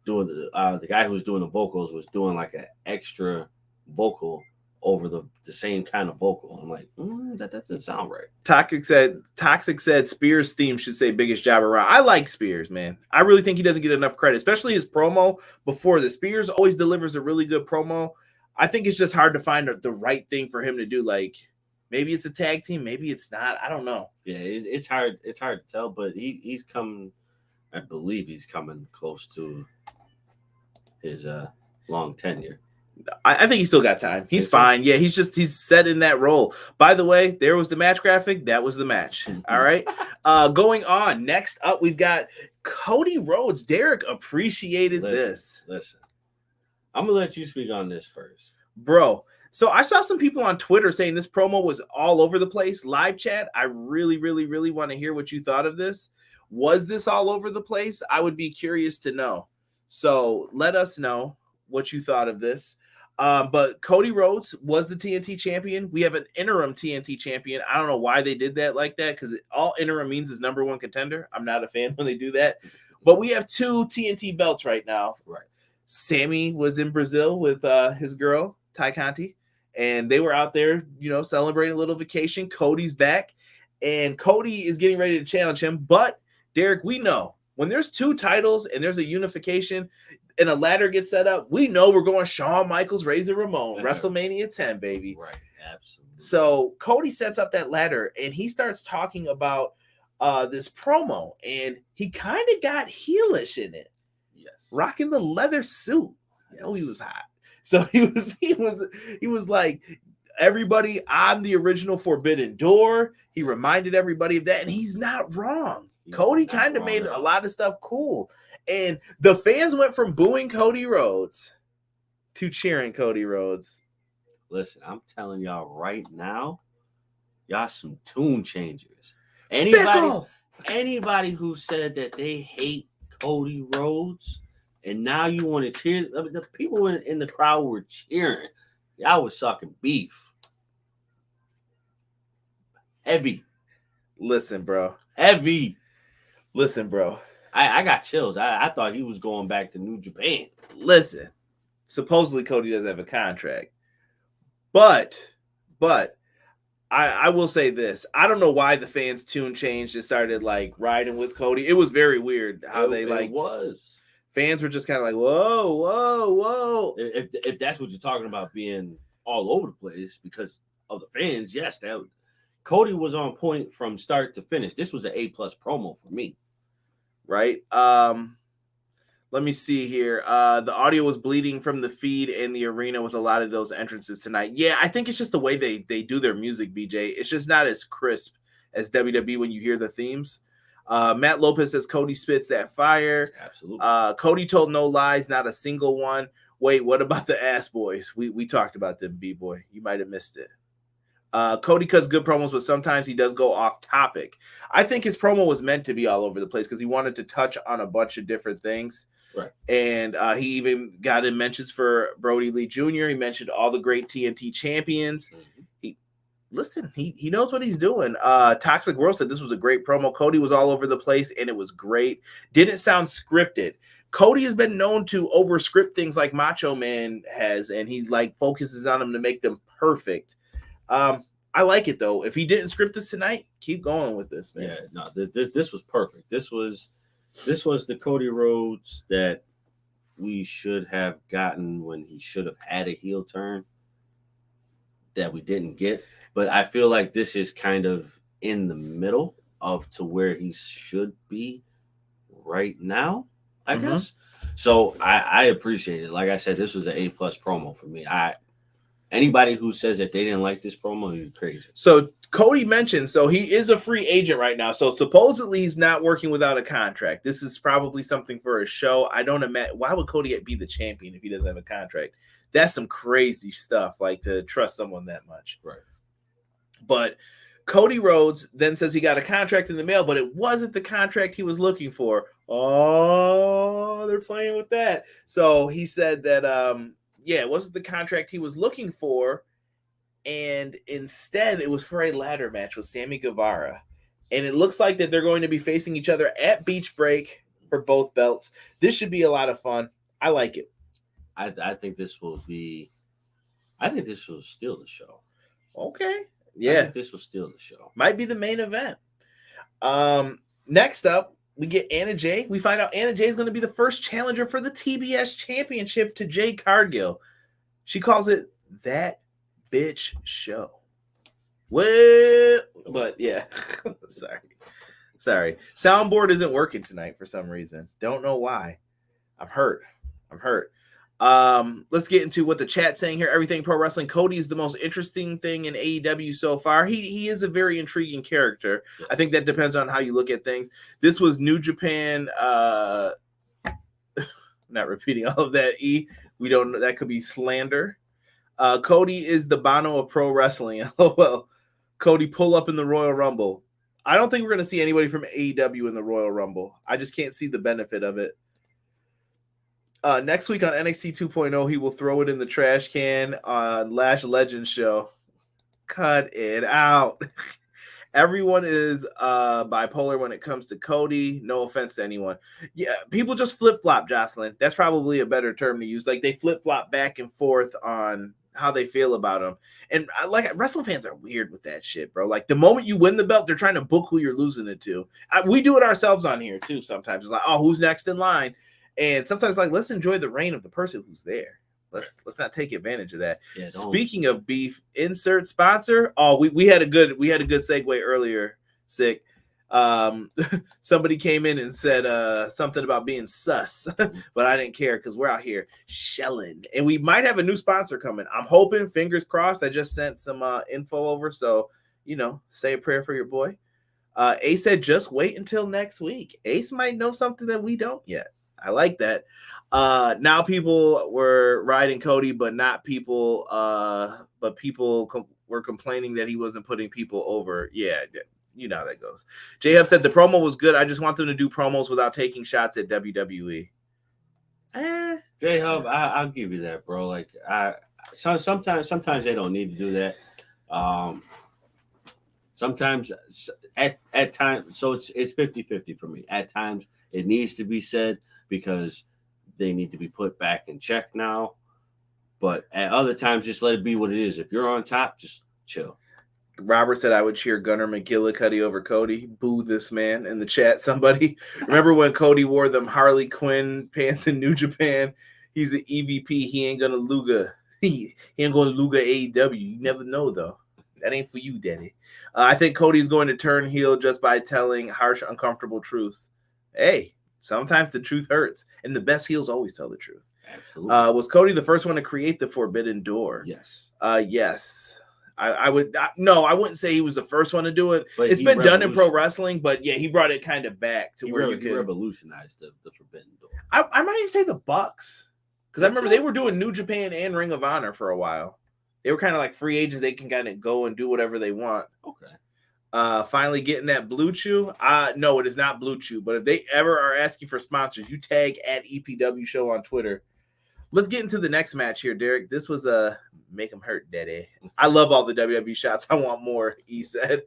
doing the guy who was doing the vocals was doing like an extra vocal over the same kind of vocal. I'm like, that doesn't sound right. Toxic said Spears' theme should say biggest job around. I like Spears, man. I really think he doesn't get enough credit, especially his promo before the Spears always delivers a really good promo. I think it's just hard to find the right thing for him to do. Like maybe it's a tag team, maybe it's not. I don't know. Yeah, it's hard. It's hard to tell, but he's coming. I believe he's coming close to his long tenure. I think he's still got time. He's fine. Yeah, he's set in that role. By the way, there was the match graphic. That was the match. All right. Going on. Next up, we've got Cody Rhodes. Derek appreciated this. Listen, I'm gonna let you speak on this first, bro. So I saw some people on Twitter saying this promo was all over the place. Live chat. I really, really, really want to hear what you thought of this. Was this all over the place? I would be curious to know. So let us know what you thought of this. But Cody Rhodes was the TNT champion. We have an interim TNT champion. I don't know why they did that like that, because all interim means is number one contender. I'm not a fan when they do that. But we have two TNT belts right now. Right. Sammy was in Brazil with his girl, Ty Conti, and they were out there, celebrating a little vacation. Cody's back, and Cody is getting ready to challenge him. But, Derek, we know when there's two titles and there's a unification and a ladder gets set up, we know we're going Shawn Michaels, Razor Ramon, WrestleMania 10, baby. Right, absolutely. So Cody sets up that ladder, and he starts talking about this promo, and he kind of got heelish in it. Yes. Rocking the leather suit. I know he was hot. So he was like, everybody, I'm the original Forbidden Door. He reminded everybody of that, and he's not wrong. Cody kind of made a lot of stuff cool. And the fans went from booing Cody Rhodes to cheering Cody Rhodes. Listen, I'm telling y'all right now, y'all some tune changers. Anybody who said that they hate Cody Rhodes and now you want to cheer, the people in the crowd were cheering. Y'all was sucking beef. Heavy. Listen, bro. Heavy. Listen, bro. I got chills. I thought he was going back to New Japan. Listen, supposedly Cody doesn't have a contract. But I will say this. I don't know why the fans' tune changed and started like riding with Cody. It was very weird how it was. Fans were just kind of like, whoa. If that's what you're talking about being all over the place because of the fans, yes, Cody was on point from start to finish. This was an A+ promo for me. Right. Let me see here. The audio was bleeding from the feed in the arena with a lot of those entrances tonight. Yeah, I think it's just the way they do their music, BJ. It's just not as crisp as WWE when you hear the themes. Matt Lopez says Cody spits that fire. Absolutely. Cody told no lies, not a single one. Wait, what about the Ass Boys? We talked about them, B-Boy. You might have missed it. Cody cuts good promos, but sometimes he does go off topic. I think his promo was meant to be all over the place because he wanted to touch on a bunch of different things. Right. And he even got in mentions for Brody Lee Jr. He mentioned all the great TNT champions. He knows what he's doing. Toxic World said this was a great promo. Cody was all over the place, and it was great. Didn't sound scripted. Cody has been known to over-script things like Macho Man has, and he like focuses on them to make them perfect. I like it though. If he didn't script this tonight, keep going with this, man. Yeah, no, this was perfect. This was the Cody Rhodes that we should have gotten when he should have had a heel turn that we didn't get. But I feel like this is kind of in the middle of to where he should be right now, I guess. So I appreciate it. Like I said, this was an A+ promo for me. Anybody who says that they didn't like this promo, you're crazy. So Cody mentioned, so he is a free agent right now. So supposedly he's not working without a contract. This is probably something for a show. I don't imagine. Why would Cody be the champion if he doesn't have a contract? That's some crazy stuff, like to trust someone that much. Right. But Cody Rhodes then says he got a contract in the mail, but it wasn't the contract he was looking for. Oh, they're playing with that. So he said that, it wasn't the contract he was looking for. And instead, it was for a ladder match with Sammy Guevara. And it looks like that they're going to be facing each other at Beach Break for both belts. This should be a lot of fun. I like it. I think this will steal the show. Okay. Yeah. I think this will steal the show. Might be the main event. Next up, we get Anna Jay. We find out Anna Jay is going to be the first challenger for the TBS Championship to Jade Cargill. She calls it that bitch show. Well, but yeah. Sorry. Soundboard isn't working tonight for some reason. Don't know why. I'm hurt. Let's get into what the chat's saying here. Everything Pro Wrestling. Cody is the most interesting thing in AEW so far. He is a very intriguing character. Yes. I think that depends on how you look at things. This was New Japan. Not repeating all of that. We don't know. That could be slander. Cody is the Bono of pro wrestling. Well, Cody pull up in the Royal Rumble. I don't think we're going to see anybody from AEW in the Royal Rumble. I just can't see the benefit of it. Next week on NXT 2.0, he will throw it in the trash can on Lash Legends show. Cut it out. Everyone is bipolar when it comes to Cody. No offense to anyone. Yeah, people just flip-flop, Jocelyn. That's probably a better term to use. Like, they flip-flop back and forth on how they feel about him. And wrestling fans are weird with that shit, bro. Like, the moment you win the belt, they're trying to book who you're losing it to. We do it ourselves on here, too, sometimes. It's like, oh, who's next in line? And sometimes, like, let's enjoy the reign of the person who's there. Let's not take advantage of that. Yeah, speaking of beef, insert sponsor. Oh, we had a good segue earlier. Sick. Somebody came in and said something about being sus, but I didn't care because we're out here shelling, and we might have a new sponsor coming. I'm hoping, fingers crossed. I just sent some info over, so say a prayer for your boy. Ace said just wait until next week. Ace might know something that we don't yet. I like that. Now people were riding Cody, but not people. But people were complaining that he wasn't putting people over. Yeah, you know how that goes. J-Hub said the promo was good. I just want them to do promos without taking shots at WWE. J-Hub, I'll give you that, bro. Like sometimes they don't need to do that. Sometimes at times, so it's 50-50 for me. At times it needs to be said because they need to be put back in check now. But at other times, just let it be what it is. If you're on top, just chill. Robert said I would cheer Gunnar McGillicuddy over Cody. Boo this man in the chat. Somebody remember when Cody wore them Harley Quinn pants in New Japan? He's an EVP. He ain't gonna Luga. He ain't gonna Luga AEW. You never know though. That ain't for you, Daddy. I think Cody's going to turn heel just by telling harsh, uncomfortable truths. Hey, sometimes the truth hurts, and the best heels always tell the truth. Absolutely. Was Cody the first one to create the Forbidden Door? Yes. Yes. I would no, I wouldn't say he was the first one to do it. But it's been done in pro wrestling, but yeah, he brought it kind of back to where you could revolutionize the Forbidden Door. I might even say the Bucks, because I remember they were doing New Japan and Ring of Honor for a while. They were kind of like free agents; they can kind of go and do whatever they want. Okay. Finally getting that Blue Chew. No, it is not Blue Chew, but if they ever are asking for sponsors, you tag at EPW Show on Twitter. Let's get into the next match here, Derek. This was a make them hurt, Daddy. I love all the WWE shots. I want more, he said.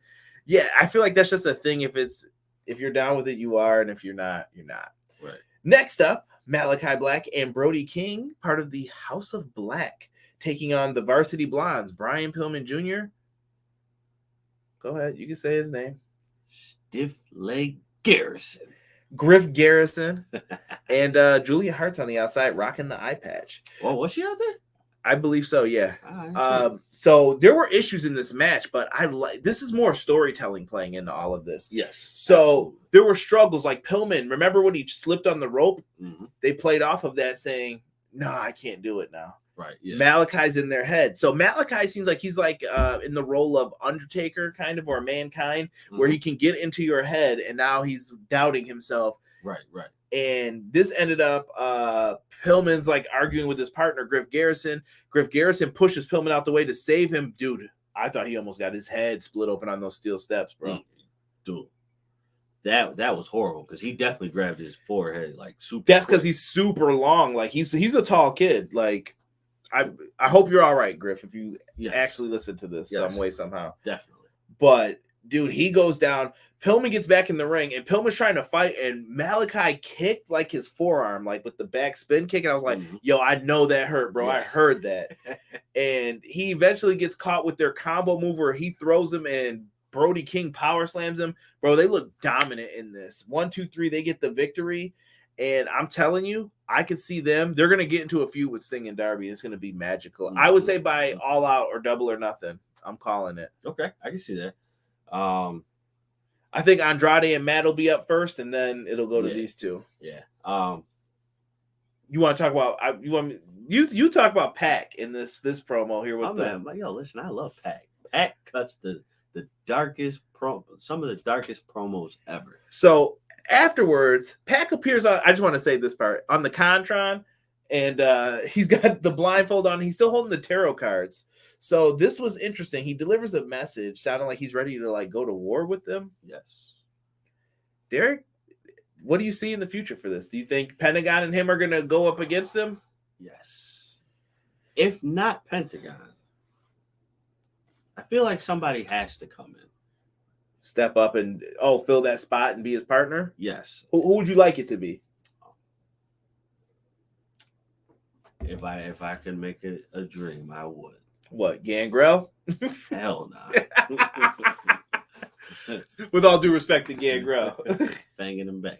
Yeah, I feel like that's just a thing. If you're down with it, you are, and if you're not, you're not. Right. Next up, Malachi Black and Brody King, part of the House of Black, taking on the Varsity Blondes, Brian Pillman Jr. Go ahead. You can say his name. Stiff Leg Garrison. Griff Garrison. And Julia Hart's on the outside rocking the eye patch. Well, was she out there? I believe so, yeah. So there were issues in this match, but this is more storytelling playing into all of this. Yes. So absolutely. There were struggles like Pillman. Remember when he slipped on the rope? Mm-hmm. They played off of that saying, no, I can't do it now. Right. Yeah. Malachi's in their head. So Malachi seems like he's like in the role of Undertaker kind of, or Mankind, where he can get into your head and now he's doubting himself. Right, right. And this ended up Pillman's like arguing with his partner, Griff Garrison. Griff Garrison pushes Pillman out the way to save him. Dude, I thought he almost got his head split open on those steel steps, bro. Dude. That was horrible because he definitely grabbed his forehead like super. That's because he's super long. Like he's a tall kid. Like I hope you're all right, Griff, if you actually listen to this some way, somehow. Definitely. But, dude, he goes down. Pillman gets back in the ring, and Pillman's trying to fight, and Malachi kicked, like, his forearm, like, with the back spin kick, and I was like, yo, I know that hurt, bro. I heard that. And he eventually gets caught with their combo move where he throws him, and Brody King power slams him. Bro, they look dominant in this. 1, 2, 3, they get the victory. And I'm telling you, I could see them. They're going to get into a feud with Sting and Darby. It's going to be magical. I would say by All Out or Double or Nothing. I'm calling it. Okay, I can see that. I think Andrade and Matt will be up first, and then it'll go to these two. Yeah. You want to talk about? You talk about Pac in this promo here with them. Yo, listen, I love Pac. Pac cuts the darkest some of the darkest promos ever. So afterwards, Pac appears on. I just want to say this part on the Contron, and he's got the blindfold on. He's still holding the tarot cards. So this was interesting. He delivers a message, sounding like he's ready to like go to war with them. Yes, Derek, what do you see in the future for this? Do you think Pentagon and him are going to go up against them? Yes. If not Pentagon, I feel like somebody has to come in. Step up and fill that spot and be his partner? Yes. Who would you like it to be? If I could make it a dream, I would. What, Gangrel? Hell no. With all due respect to Gangrel. Banging and banging.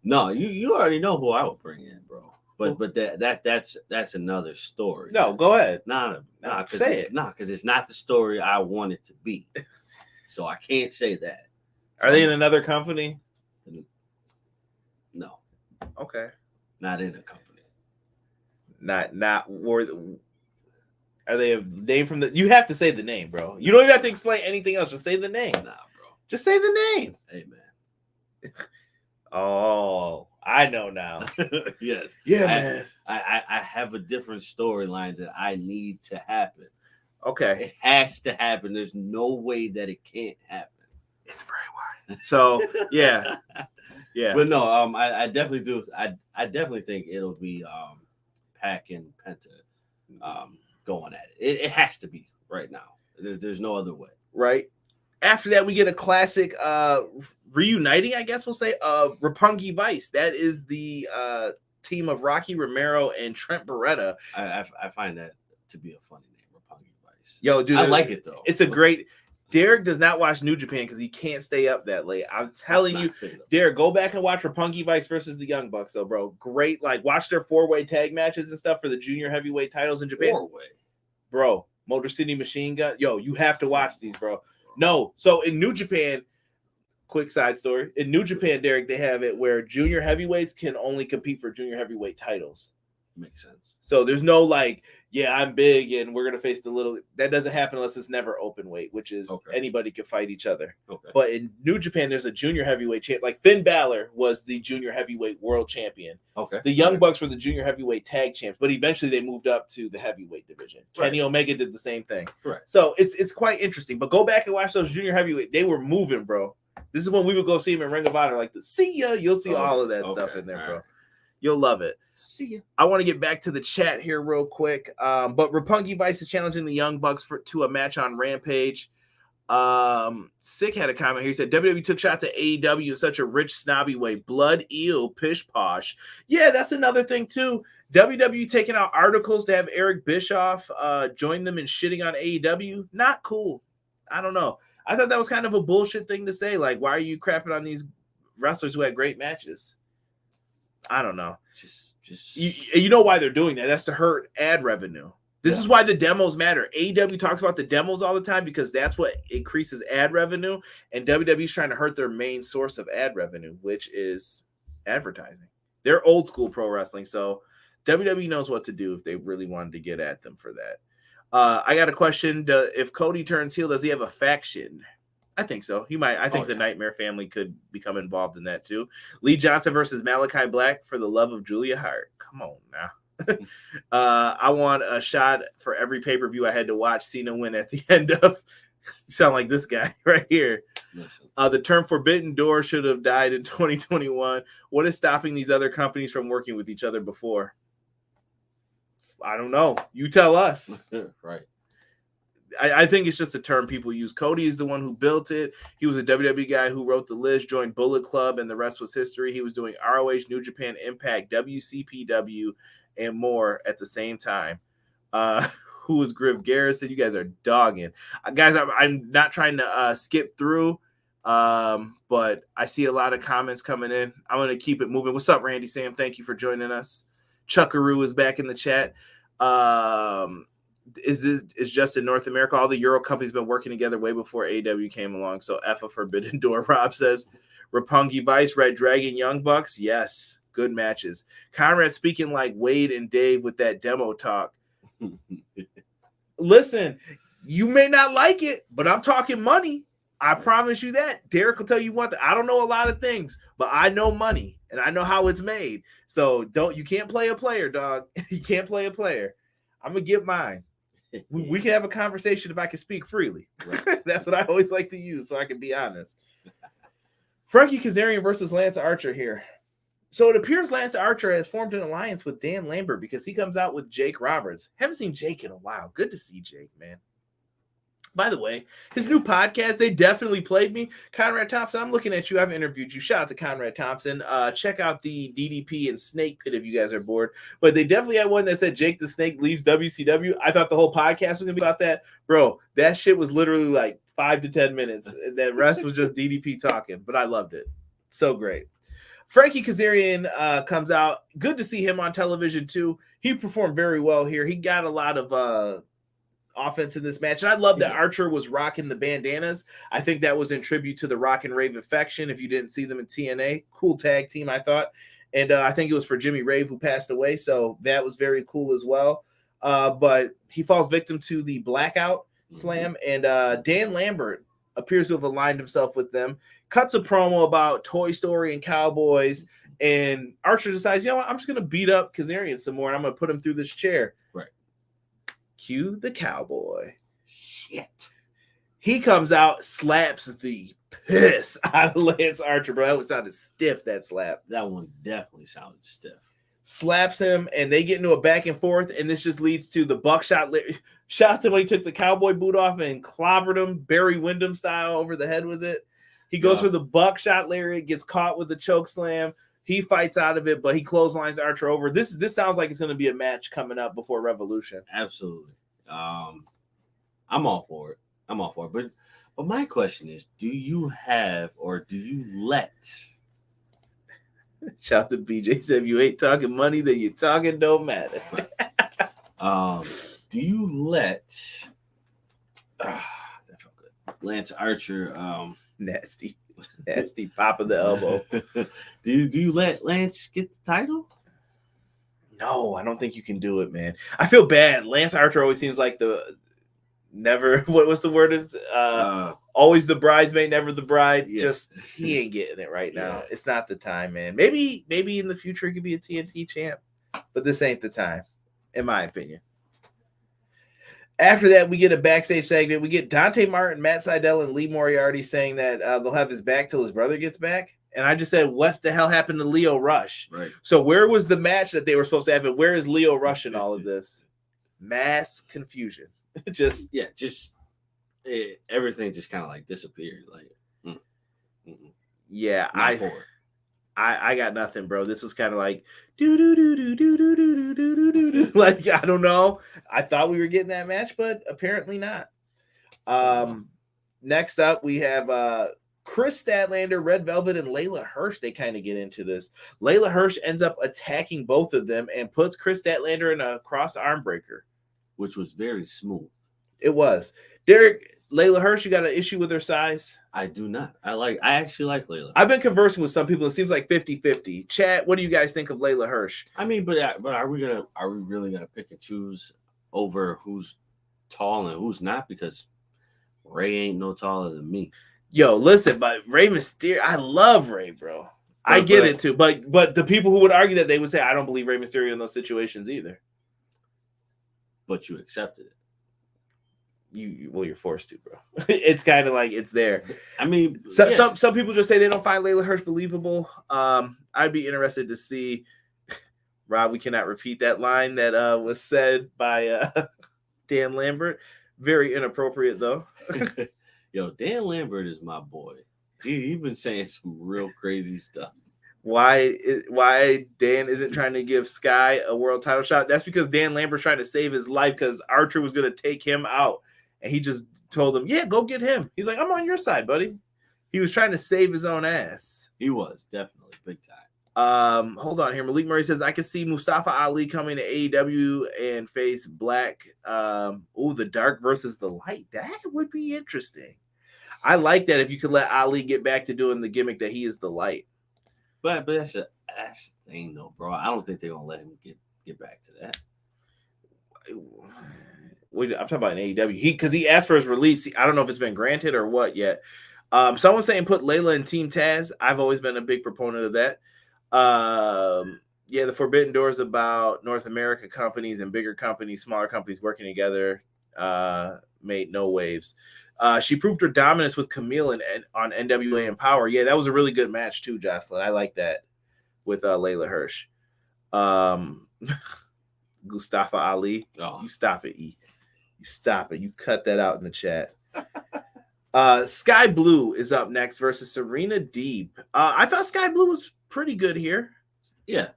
No, you already know who I would bring in, bro. But that's another story. No, go ahead. Say it. Because it's not the story I want it to be. So I can't say that. Are they in another company? No. Okay. Not in a company. Not where. Are they a name from the? You have to say the name, bro. You don't even have to explain anything else. Just say the name. Nah, bro. Just say the name. Hey, man. Oh, I know now. Yes. Yeah, man. I have a different storyline that I need to happen. Okay. It has to happen. There's no way that it can't happen. It's Bray Wyatt. So, yeah. Yeah. But no, I definitely do. I definitely think it'll be Pac and Penta going at it. It has to be right now. There's no other way. Right. After that, we get a classic reuniting, I guess we'll say, of Roppongi Vice. That is the team of Rocky Romero and Trent Beretta. I find that to be a funny name, Roppongi Vice. Yo, dude, I like it though. It's a great. Derek does not watch New Japan because he can't stay up that late. I'm telling you, Derek, go back and watch Roppongi Vice versus the Young Bucks. So, bro, great. Like, watch their 4-way tag matches and stuff for the junior heavyweight titles in Japan. 4-way, bro. Motor City Machine Gun. Yo, you have to watch these, bro. No, so in New Japan, quick side story. In New Japan, Derek, they have it where junior heavyweights can only compete for junior heavyweight titles. Makes sense. So there's no like, yeah, I'm big and we're gonna face the little. That doesn't happen unless it's never open weight, which is anybody can fight each other. Okay. But in New Japan, there's a junior heavyweight champ. Like Finn Balor was the junior heavyweight world champion. Okay. The Young Bucks were the junior heavyweight tag champs, but eventually they moved up to the heavyweight division. Right. Kenny Omega did the same thing. Correct. So it's quite interesting. But go back and watch those junior heavyweight. They were moving, bro. This is when we would go see him in Ring of Honor. Like the see ya, you'll see all of that stuff in there, bro. Right. You'll love it. See ya. I want to get back to the chat here real quick. But Roppongi Vice is challenging the Young Bucks to a match on Rampage. Sick had a comment here. He said WWE took shots at AEW in such a rich, snobby way. Blood, ew, pish posh. Yeah, that's another thing too. WWE taking out articles to have Eric Bischoff join them in shitting on AEW. Not cool. I don't know. I thought that was kind of a bullshit thing to say. Like, why are you crapping on these wrestlers who had great matches? I don't know. Just you know why they're doing that. That's to hurt ad revenue. This is why the demos matter. AEW talks about the demos all the time because that's what increases ad revenue, and WWE's trying to hurt their main source of ad revenue, which is advertising. They're old school pro wrestling, so WWE knows what to do if they really wanted to get at them for that. I got a question. If Cody turns heel, does he have a faction? I think so. He might. I think the Nightmare family could become involved in that too. Lee Johnson versus Malachi Black for the love of Julia Hart. Come on now. I want a shot for every pay-per-view I had to watch Cena win at the end of. You sound like this guy right here. The term forbidden door should have died in 2021. What is stopping these other companies from working with each other before? I don't know. You tell us. Right. I think it's just a term people use. Cody is the one who built it. He was a WWE guy who wrote the list, joined Bullet Club, and the rest was history. He was doing ROH, New Japan, Impact, WCPW, and more at the same time. Who was Griff Garrison? You guys are dogging. Guys, I'm not trying to skip through, but I see a lot of comments coming in. I'm going to keep it moving. What's up, Randy Sam? Thank you for joining us. Chuckaroo is back in the chat. Is just in North America. All the Euro companies been working together way before AEW came along. So F a Forbidden Door. Rob says Roppongi Vice, Red Dragon, Young Bucks. Yes, good matches. Conrad speaking like Wade and Dave with that demo talk. Listen, you may not like it, but I'm talking money. I promise you that. Derek will tell you one thing. I don't know a lot of things, but I know money and I know how it's made. So you can't play a player, dog. You can't play a player. I'm gonna get mine. We can have a conversation if I can speak freely. Right. That's what I always like to use, so I can be honest. Frankie Kazarian versus Lance Archer here. So it appears Lance Archer has formed an alliance with Dan Lambert because he comes out with Jake Roberts. Haven't seen Jake in a while. Good to see Jake, man. By the way, his new podcast, they definitely played me. Conrad Thompson, I'm looking at you. I've interviewed you. Shout out to Conrad Thompson. Check out the DDP and Snake Pit if you guys are bored. But they definitely had one that said Jake the Snake leaves WCW. I thought the whole podcast was going to be about that. Bro, that shit was literally like 5 to 10 minutes. The rest was just DDP talking. But I loved it. So great. Frankie Kazarian comes out. Good to see him on television, too. He performed very well here. He got a lot of offense in this match. And I love that Archer was rocking the bandanas. I think that was in tribute to the Rock and Rave Infection. If you didn't see them in TNA, cool tag team, I thought. And I think it was for Jimmy Rave who passed away. So that was very cool as well. But he falls victim to the blackout slam. And Dan Lambert appears to have aligned himself with them. Cuts a promo about Toy Story and Cowboys. And Archer decides, you know what? I'm just going to beat up Kazarian some more. And I'm going to put him through this chair. Right. Cue the cowboy. Shit. He comes out, slaps the piss out of Lance Archer, bro. That was sounded stiff, that slap. That one definitely sounded stiff. Slaps him, and they get into a back and forth, and this just leads to the buckshot. Shots him when he took the cowboy boot off and clobbered him, Barry Windham style, over the head with it. He goes for the buckshot lariat, gets caught with the choke slam. He fights out of it, but he clotheslines Archer over. This sounds like it's going to be a match coming up before Revolution. Absolutely. I'm all for it. But my question is, do you have or do you let? Shout out to BJ. Said if you ain't talking money, then you're talking don't matter. Do you let that felt good. Lance Archer nasty pop of the elbow. Do you let Lance get the title? No, I don't think you can do it, man. I feel bad. Lance Archer always seems like the never. What's the word? Is always the bridesmaid, never the bride. Yeah. Just he ain't getting it right now. Yeah. It's not the time, man. Maybe in the future he could be a TNT champ, but this ain't the time, in my opinion. After that, we get a backstage segment. We get Dante Martin, Matt Sydal, and Lee Moriarty saying that they'll have his back till his brother gets back. And I just said, what the hell happened to Leo Rush? Right. So where was the match that they were supposed to have? And where is Leo Rush in all of this? Mass confusion. Everything just kind of like disappeared. Like, yeah, not I got nothing, bro. This was kind of like like I don't know. I thought we were getting that match, but apparently not. Next up, we have Kris Statlander, Red Velvet, and Layla Hirsch. They kind of get into this. Layla Hirsch ends up attacking both of them and puts Kris Statlander in a cross arm breaker, which was very smooth. It was. Derek, Layla Hirsch, you got an issue with her size? I do not. I actually like Layla. I've been conversing with some people. It seems like 50-50. Chat, what do you guys think of Layla Hirsch? I mean, but are we really gonna pick and choose over who's tall and who's not? Because Ray ain't no taller than me. Yo, listen, but Rey Mysterio, I love Ray, bro. I get it too, but the people who would argue that, they would say, I don't believe Rey Mysterio in those situations either. But you accepted it. You're forced to, bro. It's kind of like it's there. I mean, some people just say they don't find Layla Hirsch believable. I'd be interested to see. Rob, we cannot repeat that line that was said by Dan Lambert. Very inappropriate, though. Yo, Dan Lambert is my boy. He's been saying some real crazy stuff. Why Dan isn't trying to give Skye a world title shot? That's because Dan Lambert's trying to save his life because Archer was going to take him out. And he just told him, yeah, go get him. He's like, I'm on your side, buddy. He was trying to save his own ass. He was, definitely, big time. Hold on here. Malik Murray says, I can see Mustafa Ali coming to AEW and face Black. The dark versus the light. That would be interesting. I like that if you could let Ali get back to doing the gimmick that he is the light. But that's the thing, though, bro. I don't think they're gonna let him get back to that. I'm talking about an AEW. Because he asked for his release. I don't know if it's been granted or what yet. Someone's saying put Layla in Team Taz. I've always been a big proponent of that. The Forbidden Door is about North American companies and bigger companies, smaller companies working together. Made no waves. She proved her dominance with Camille on NWA Empower. Yeah, that was a really good match too, Jocelyn. I like that with Layla Hirsch. Mustafa Ali. Oh. You stop it, E. You stop it. You cut that out in the chat. Skye Blue is up next versus Serena Deeb. I thought Skye Blue was pretty good here. Yeah.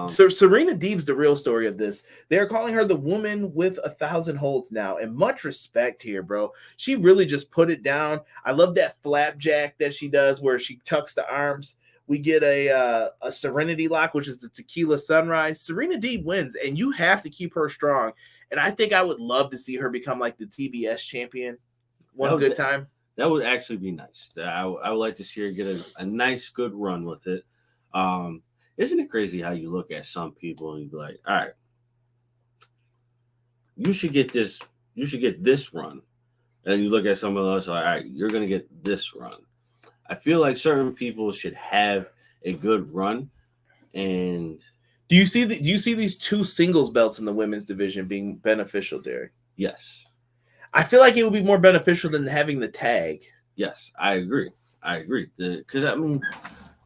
So Serena Deeb's the real story of this. They're calling her the woman with 1,000 holds now, and much respect here, bro. She really just put it down. I love that flapjack that she does where she tucks the arms. We get a Serenity Lock, which is the Tequila Sunrise. Serena Deeb wins, and you have to keep her strong. And I think I would love to see her become like the TBS champion one good time. That would actually be nice. I would like to see her get a nice, good run with it. Isn't it crazy how you look at some people and you be like, all right, you should get this run. And you look at someone else, like, all right, you're going to get this run. I feel like certain people should have a good run. And do you see these two singles belts in the women's division being beneficial, Derek? Yes. I feel like it would be more beneficial than having the tag. Yes, I agree. Because I mean,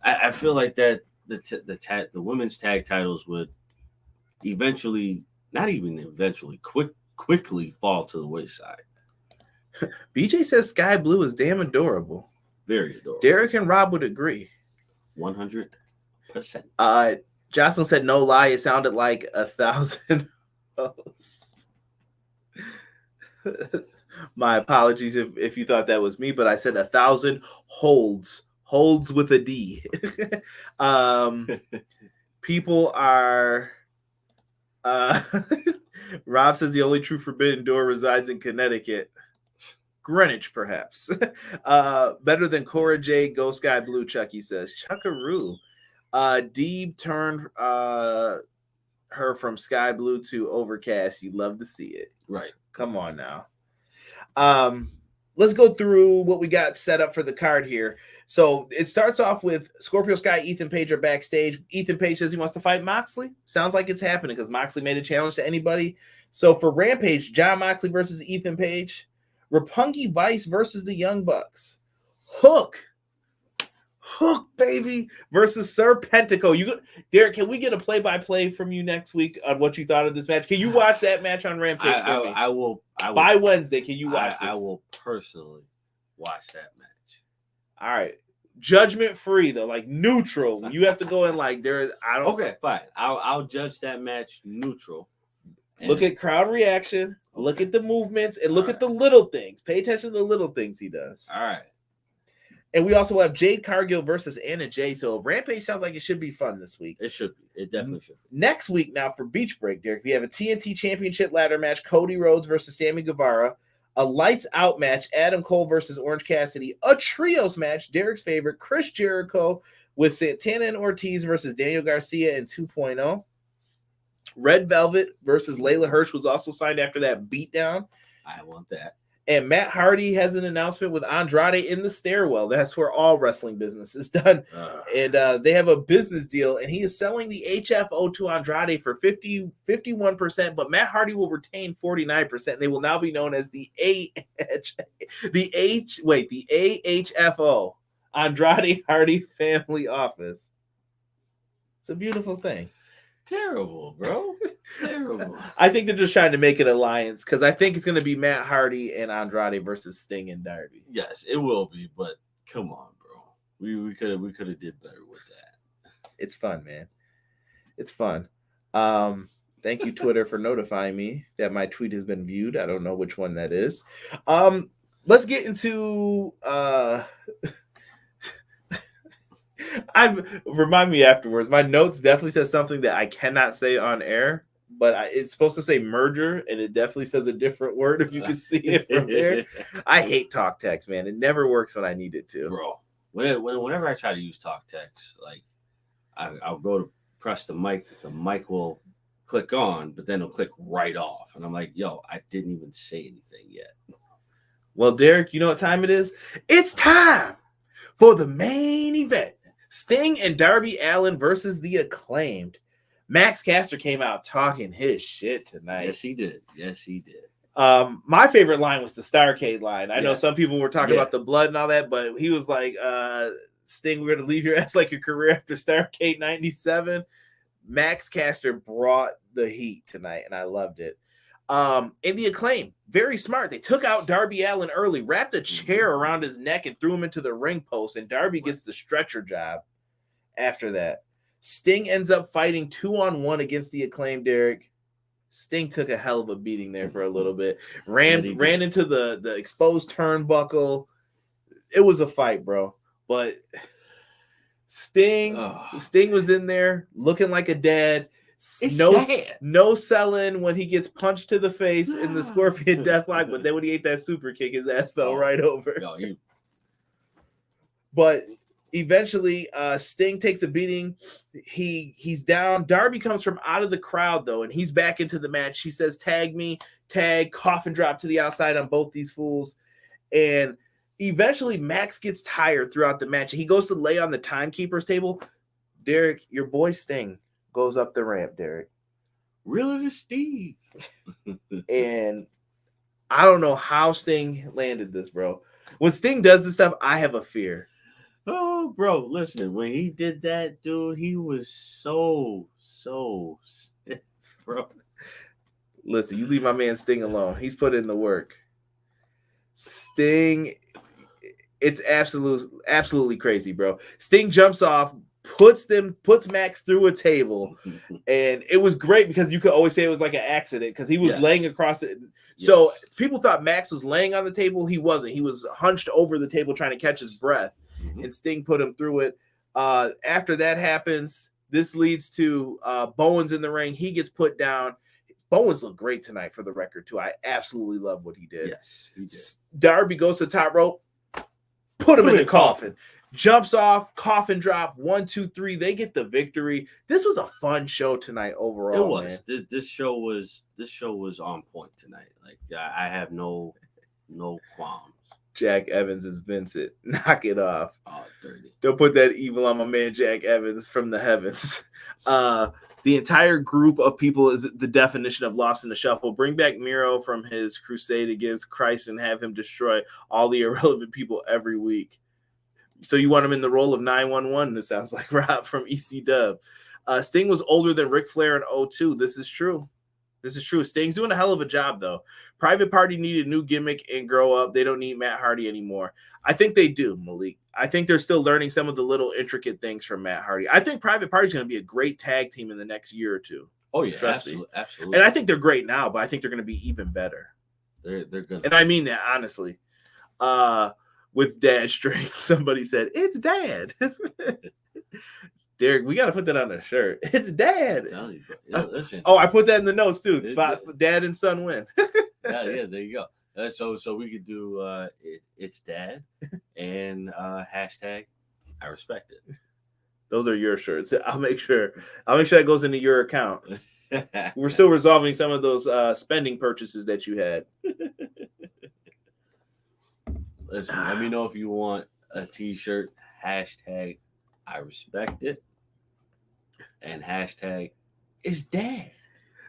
I feel like that the women's tag titles would quickly fall to the wayside. BJ says Skye Blue is damn adorable. Very adorable. Derek and Rob would agree. 100%. Jocelyn said, no lie, it sounded like 1,000 hosts. My apologies if you thought that was me, but I said 1,000 holds with a D. People are Rob says the only true Forbidden Door resides in Connecticut. Greenwich, perhaps. Better than Cora J. Go Skye Blue, Chucky says. Chuckaroo. Deeb turned her from sky blue to overcast, you'd love to see it. Right. Come on now. Let's go through what we got set up for the card here. So it starts off with Scorpio Sky, Ethan Page are backstage. Ethan Page says he wants to fight Moxley. Sounds like it's happening because Moxley made a challenge to anybody. So for Rampage, Jon Moxley versus Ethan Page. Roppongi Vice versus the Young Bucks. Hook, baby, versus Serpentico. Derek, can we get a play-by-play from you next week on what you thought of this match? Can you watch that match on Rampage for me? I will. By Wednesday, can you watch this? I will personally watch that match. All right. Judgment free, though, like neutral. You have to go in like there's. Okay, fine. I'll judge that match neutral. Look at crowd reaction. Look at the movements and look at the little things. Pay attention to the little things he does. All right. And we also have Jade Cargill versus Anna Jay. So Rampage sounds like it should be fun this week. It should be. It definitely should be. Next week now for Beach Break, Derek, we have a TNT Championship ladder match, Cody Rhodes versus Sammy Guevara. A lights out match, Adam Cole versus Orange Cassidy. A trios match, Derek's favorite, Chris Jericho with Santana and Ortiz versus Daniel Garcia in 2.0. Red Velvet versus Layla Hirsch was also signed after that beatdown. I want that. And Matt Hardy has an announcement with Andrade in the stairwell. That's where all wrestling business is done. And they have a business deal, and he is selling the HFO to Andrade for 51%, but Matt Hardy will retain 49%. They will now be known as the AHFO, Andrade Hardy Family Office. It's a beautiful thing. Terrible, bro. Terrible. I think they're just trying to make an alliance because I think it's going to be Matt Hardy and Andrade versus Sting and Darby. Yes, it will be, but come on, bro. We could have did better with that. It's fun, man. It's fun. Thank you, Twitter, for notifying me that my tweet has been viewed. I don't know which one that is. Let's get into remind me afterwards. My notes definitely says something that I cannot say on air, but it's supposed to say merger, and it definitely says a different word if you can see it from there. I hate talk text, man. It never works when I need it to. Bro, whenever I try to use talk text, like I'll go to press the mic will click on, but then it'll click right off. And I'm like, yo, I didn't even say anything yet. Well, Derek, you know what time it is? It's time for the main event. Sting and Darby Allin versus the Acclaimed. Max Caster came out talking his shit tonight. Yes, he did. Yes, he did. My favorite line was the Starrcade line. I know some people were talking about the blood and all that, but he was like, Sting, we're going to leave your ass like your career after Starrcade 97. Max Caster brought the heat tonight, and I loved it. And the Acclaim, very smart. They took out Darby Allin early, wrapped a chair around his neck, and threw him into the ring post. And Darby gets the stretcher job after that. Sting ends up fighting 2-on-1 against the Acclaim, Derek. Sting took a hell of a beating there for a little bit. Ran into the exposed turnbuckle. It was a fight, bro. But Sting was in there looking like a dad. No selling when he gets punched to the face in the Scorpion Deathlock, but then when he ate that super kick, his ass fell right over. But eventually, Sting takes a beating. He's down. Darby comes from out of the crowd, though, and he's back into the match. He says, tag me, tag, coffin drop to the outside on both these fools. And eventually, Max gets tired throughout the match. He goes to lay on the timekeeper's table. Derek, your boy Sting goes up the ramp, Derek. Really, Steve. And I don't know how Sting landed this, bro. When Sting does this stuff, I have a fear. Oh, bro, listen, when he did that, dude, he was so stiff, bro. Listen, you leave my man Sting alone. He's put in the work. Sting, it's absolutely crazy, bro. Sting jumps off, puts Max through a table, and it was great because you could always say it was like an accident because he was laying across it. So people thought Max was laying on the table. He wasn't. He was hunched over the table trying to catch his breath, and Sting put him through it. After that happens, this leads to Bowens in the ring. He gets put down. Bowens looked great tonight, for the record, too. I absolutely love what he did. Yes, he did. Darby goes to the top rope, put him in the coffin. jumps off, coffin drop, 1, 2, 3. They get the victory. This was a fun show tonight overall. It was. Man. This show was on point tonight. Like I have no qualms. Jack Evans is Vincent. Knock it off. Oh, dirty. Don't put that evil on my man Jack Evans from the heavens. The entire group of people is the definition of lost in the shuffle. Bring back Miro from his crusade against Christ and have him destroy all the irrelevant people every week. So you want him in the role of 911, it sounds like Rob from EC Dub. Sting was older than Ric Flair in 02. This is true. Sting's doing a hell of a job, though. Private Party needed a new gimmick and grow up. They don't need Matt Hardy anymore. I think they do, Malik. I think they're still learning some of the little intricate things from Matt Hardy. I think Private Party is going to be a great tag team in the next year or two. Oh, yeah, absolutely. Absolutely. And I think they're great now, but I think they're going to be even better. They're good. And I mean that, honestly. With dad strength, somebody said, it's dad. Derek, we got to put that on a shirt. It's dad. You, listen. I put that in the notes, too. Dad and son win. yeah, there you go. So we could do it's dad and hashtag I respect it. Those are your shirts. I'll make sure that goes into your account. We're still resolving some of those spending purchases that you had. Listen, let me know if you want a t-shirt. Hashtag I respect it. And hashtag is dad.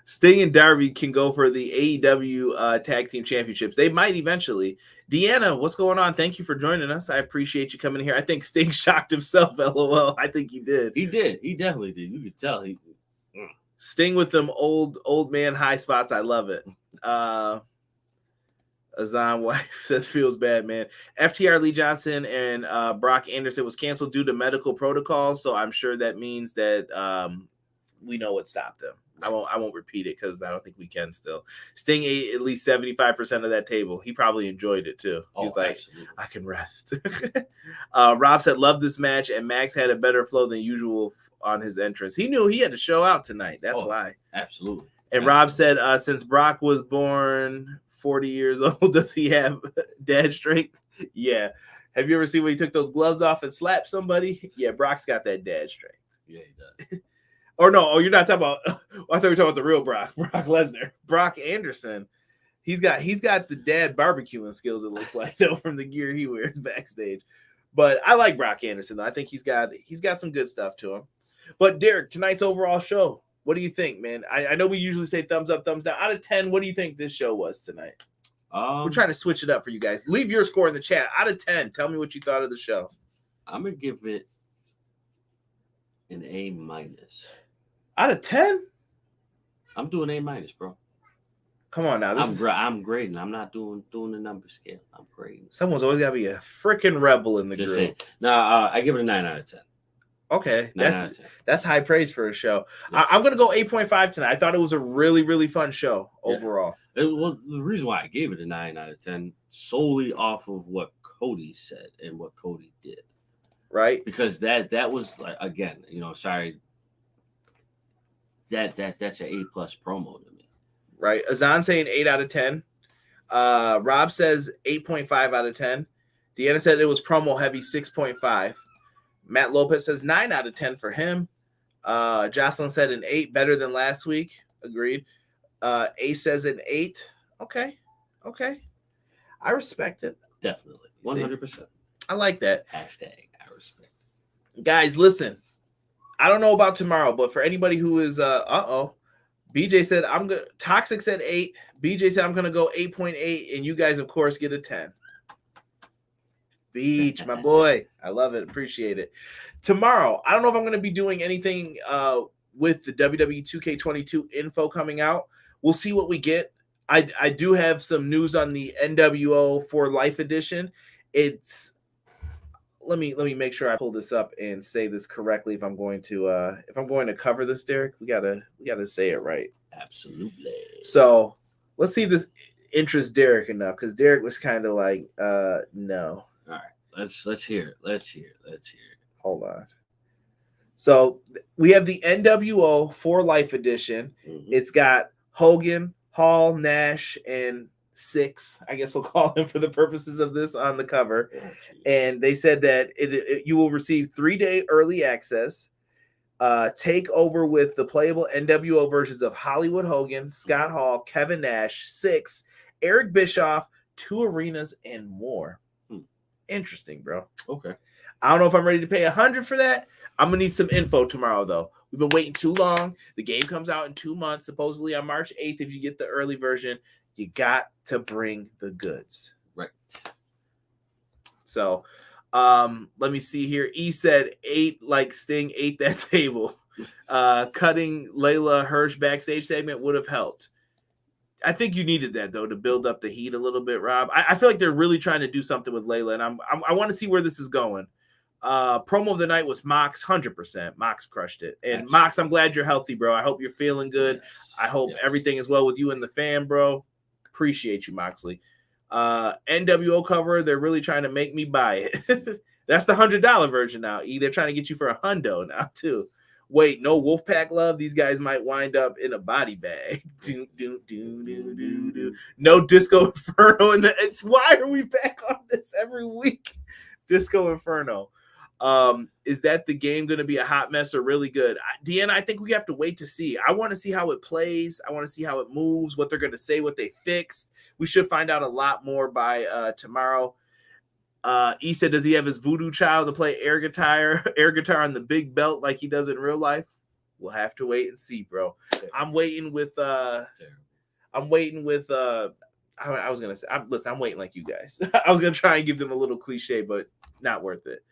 Sting and Darby can go for the AEW Tag Team Championships. They might eventually. Deanna, what's going on? Thank you for joining us. I appreciate you coming here. I think Sting shocked himself, LOL. I think he did. He did. He definitely did. You could tell. Sting with them old man high spots. I love it. Azan wife says feels bad, man. FTR Lee Johnson and Brock Anderson was canceled due to medical protocols, so I'm sure that means that we know what stopped them. I won't repeat it because I don't think we can still. Sting ate at least 75% of that table. He probably enjoyed it too. He was like, absolutely. I can rest. Rob said, love this match, and Max had a better flow than usual on his entrance. He knew he had to show out tonight. That's why. Absolutely. And Rob said, since Brock was born 40 years old, does he have dad strength? Yeah. Have you ever seen when he took those gloves off and slapped somebody? Yeah, Brock's got that dad strength. Yeah, he does. Or no, you're not talking about. I thought you were talking about the real Brock Lesnar. Brock Anderson. He's got the dad barbecuing skills, it looks like, though, from the gear he wears backstage. But I like Brock Anderson, though. I think he's got some good stuff to him. But Derek, tonight's overall show, what do you think, man? I know we usually say thumbs up, thumbs down. Out of 10, what do you think this show was tonight? We're trying to switch it up for you guys. Leave your score in the chat. Out of 10, tell me what you thought of the show. I'm gonna give it an A-. Out of 10? I'm doing A-, bro. Come on now. I'm grading. I'm not doing the number scale. I'm grading. Someone's always got to be a freaking rebel in the group. No, I give it a 9 out of 10. Okay. That's high praise for a show. Yes. I'm going to go 8.5 tonight. I thought it was a really, really fun show overall. Well, the reason why I gave it a 9 out of 10 solely off of what Cody said and what Cody did. Right. Because that was, like, again, sorry. That's an A+ promo to me. Right. Azan saying 8 out of 10. Rob says 8.5 out of 10. Deanna said it was promo heavy, 6.5. Matt Lopez says 9 out of 10 for him. Jocelyn said an 8, better than last week. Agreed. Ace says an 8. Okay. I respect it. Definitely. 100%. I like that. Hashtag I respect it. Guys, listen. I don't know about tomorrow, but for anybody who is BJ said Toxic said 8. BJ said I'm gonna go 8.8, and you guys, of course, get a 10. Beach, my boy. I love it. Appreciate it. Tomorrow, I don't know if I'm gonna be doing anything with the WWE 2K22 info coming out. We'll see what we get. I do have some news on the NWO for Life edition. Let me make sure I pull this up and say this correctly. If I'm going to cover this, Derek, we gotta say it right. Absolutely. So let's see if this interests Derek enough, because Derek was kind of like, no. All right, let's hear it. Hold on. So we have the NWO for Life edition. Mm-hmm. It's got Hogan, Hall, Nash, and 6, I guess we'll call him for the purposes of this on the cover. Oh, And they said that you will receive 3-day early access, take over with the playable NWO versions of Hollywood Hogan, Scott Hall, Kevin Nash, 6, Eric Bischoff, 2 arenas, and more. Interesting, bro. Okay. I don't know if I'm ready to pay $100 for that. I'm gonna need some info tomorrow, though. We've been waiting too long. The game comes out in 2 months, supposedly on March 8th. If you get the early version, you got to bring the goods. Right. So, let me see here. E said 8 like Sting ate that table. Cutting Layla Hirsch backstage segment would have helped. I think you needed that, though, to build up the heat a little bit, Rob. I feel like they're really trying to do something with Layla, and I want to see where this is going. Promo of the night was Mox, 100%. Mox crushed it. And Absolutely. Mox, I'm glad you're healthy, bro. I hope you're feeling good. Yes. I hope everything is well with you and the fam, bro. Appreciate you, Moxley. NWO cover, they're really trying to make me buy it. That's the $100 version now. They're trying to get you for $100 now, too. Wait, no Wolfpack love? These guys might wind up in a body bag. No Disco Inferno in the. Why are we back on this every week? Disco Inferno. Is that the game going to be a hot mess or really good? Deanna, I think we have to wait to see. I want to see how it plays. I want to see how it moves, what they're going to say, what they fixed. We should find out a lot more by tomorrow. E said, does he have his voodoo child to play air guitar on the big belt like he does in real life? We'll have to wait and see, bro. I'm waiting with I was gonna say, I'm waiting like you guys. I was gonna try and give them a little cliche, but not worth it.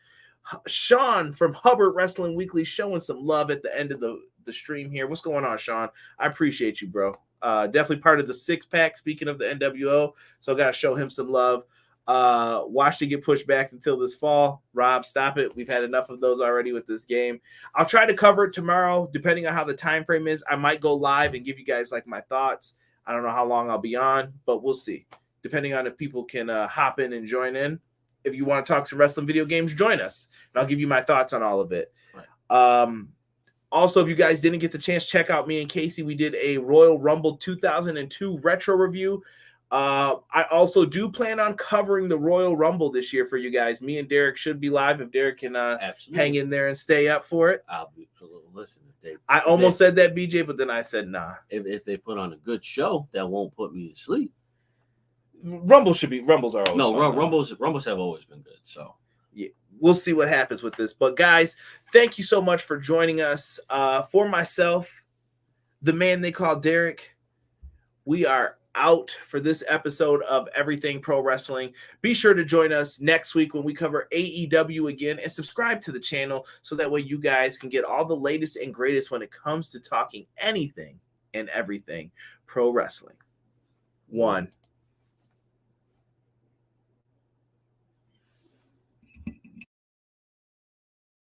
Shawn from Hubbard Wrestling Weekly showing some love at the end of the stream here. What's going on, Shawn? I appreciate you, bro. Definitely part of the 6-pack, speaking of the NWO, so I gotta show him some love. Watch it get pushed back until this fall. Rob, stop it. We've had enough of those already with this game. I'll try to cover it tomorrow, depending on how the time frame is. I might go live and give you guys like my thoughts. I don't know how long I'll be on, but we'll see. Depending on if people can hop in and join in. If you want to talk some wrestling video games, join us. And I'll give you my thoughts on all of it. Right. Also, if you guys didn't get the chance, check out me and Casey. We did a Royal Rumble 2002 retro review. I also do plan on covering the Royal Rumble this year for you guys. Me and Derek should be live if Derek can hang in there and stay up for it. I'll be listen. I almost said that, BJ, but then I said nah. If they put on a good show, that won't put me to sleep. Rumbles are always fun, Rumbles have always been good. So yeah, we'll see what happens with this. But guys, thank you so much for joining us. For myself, the man they call Derek, we are out for this episode of Everything Pro Wrestling. Be sure to join us next week when we cover AEW again, and subscribe to the channel so that way you guys can get all the latest and greatest when it comes to talking anything and everything pro wrestling. 1.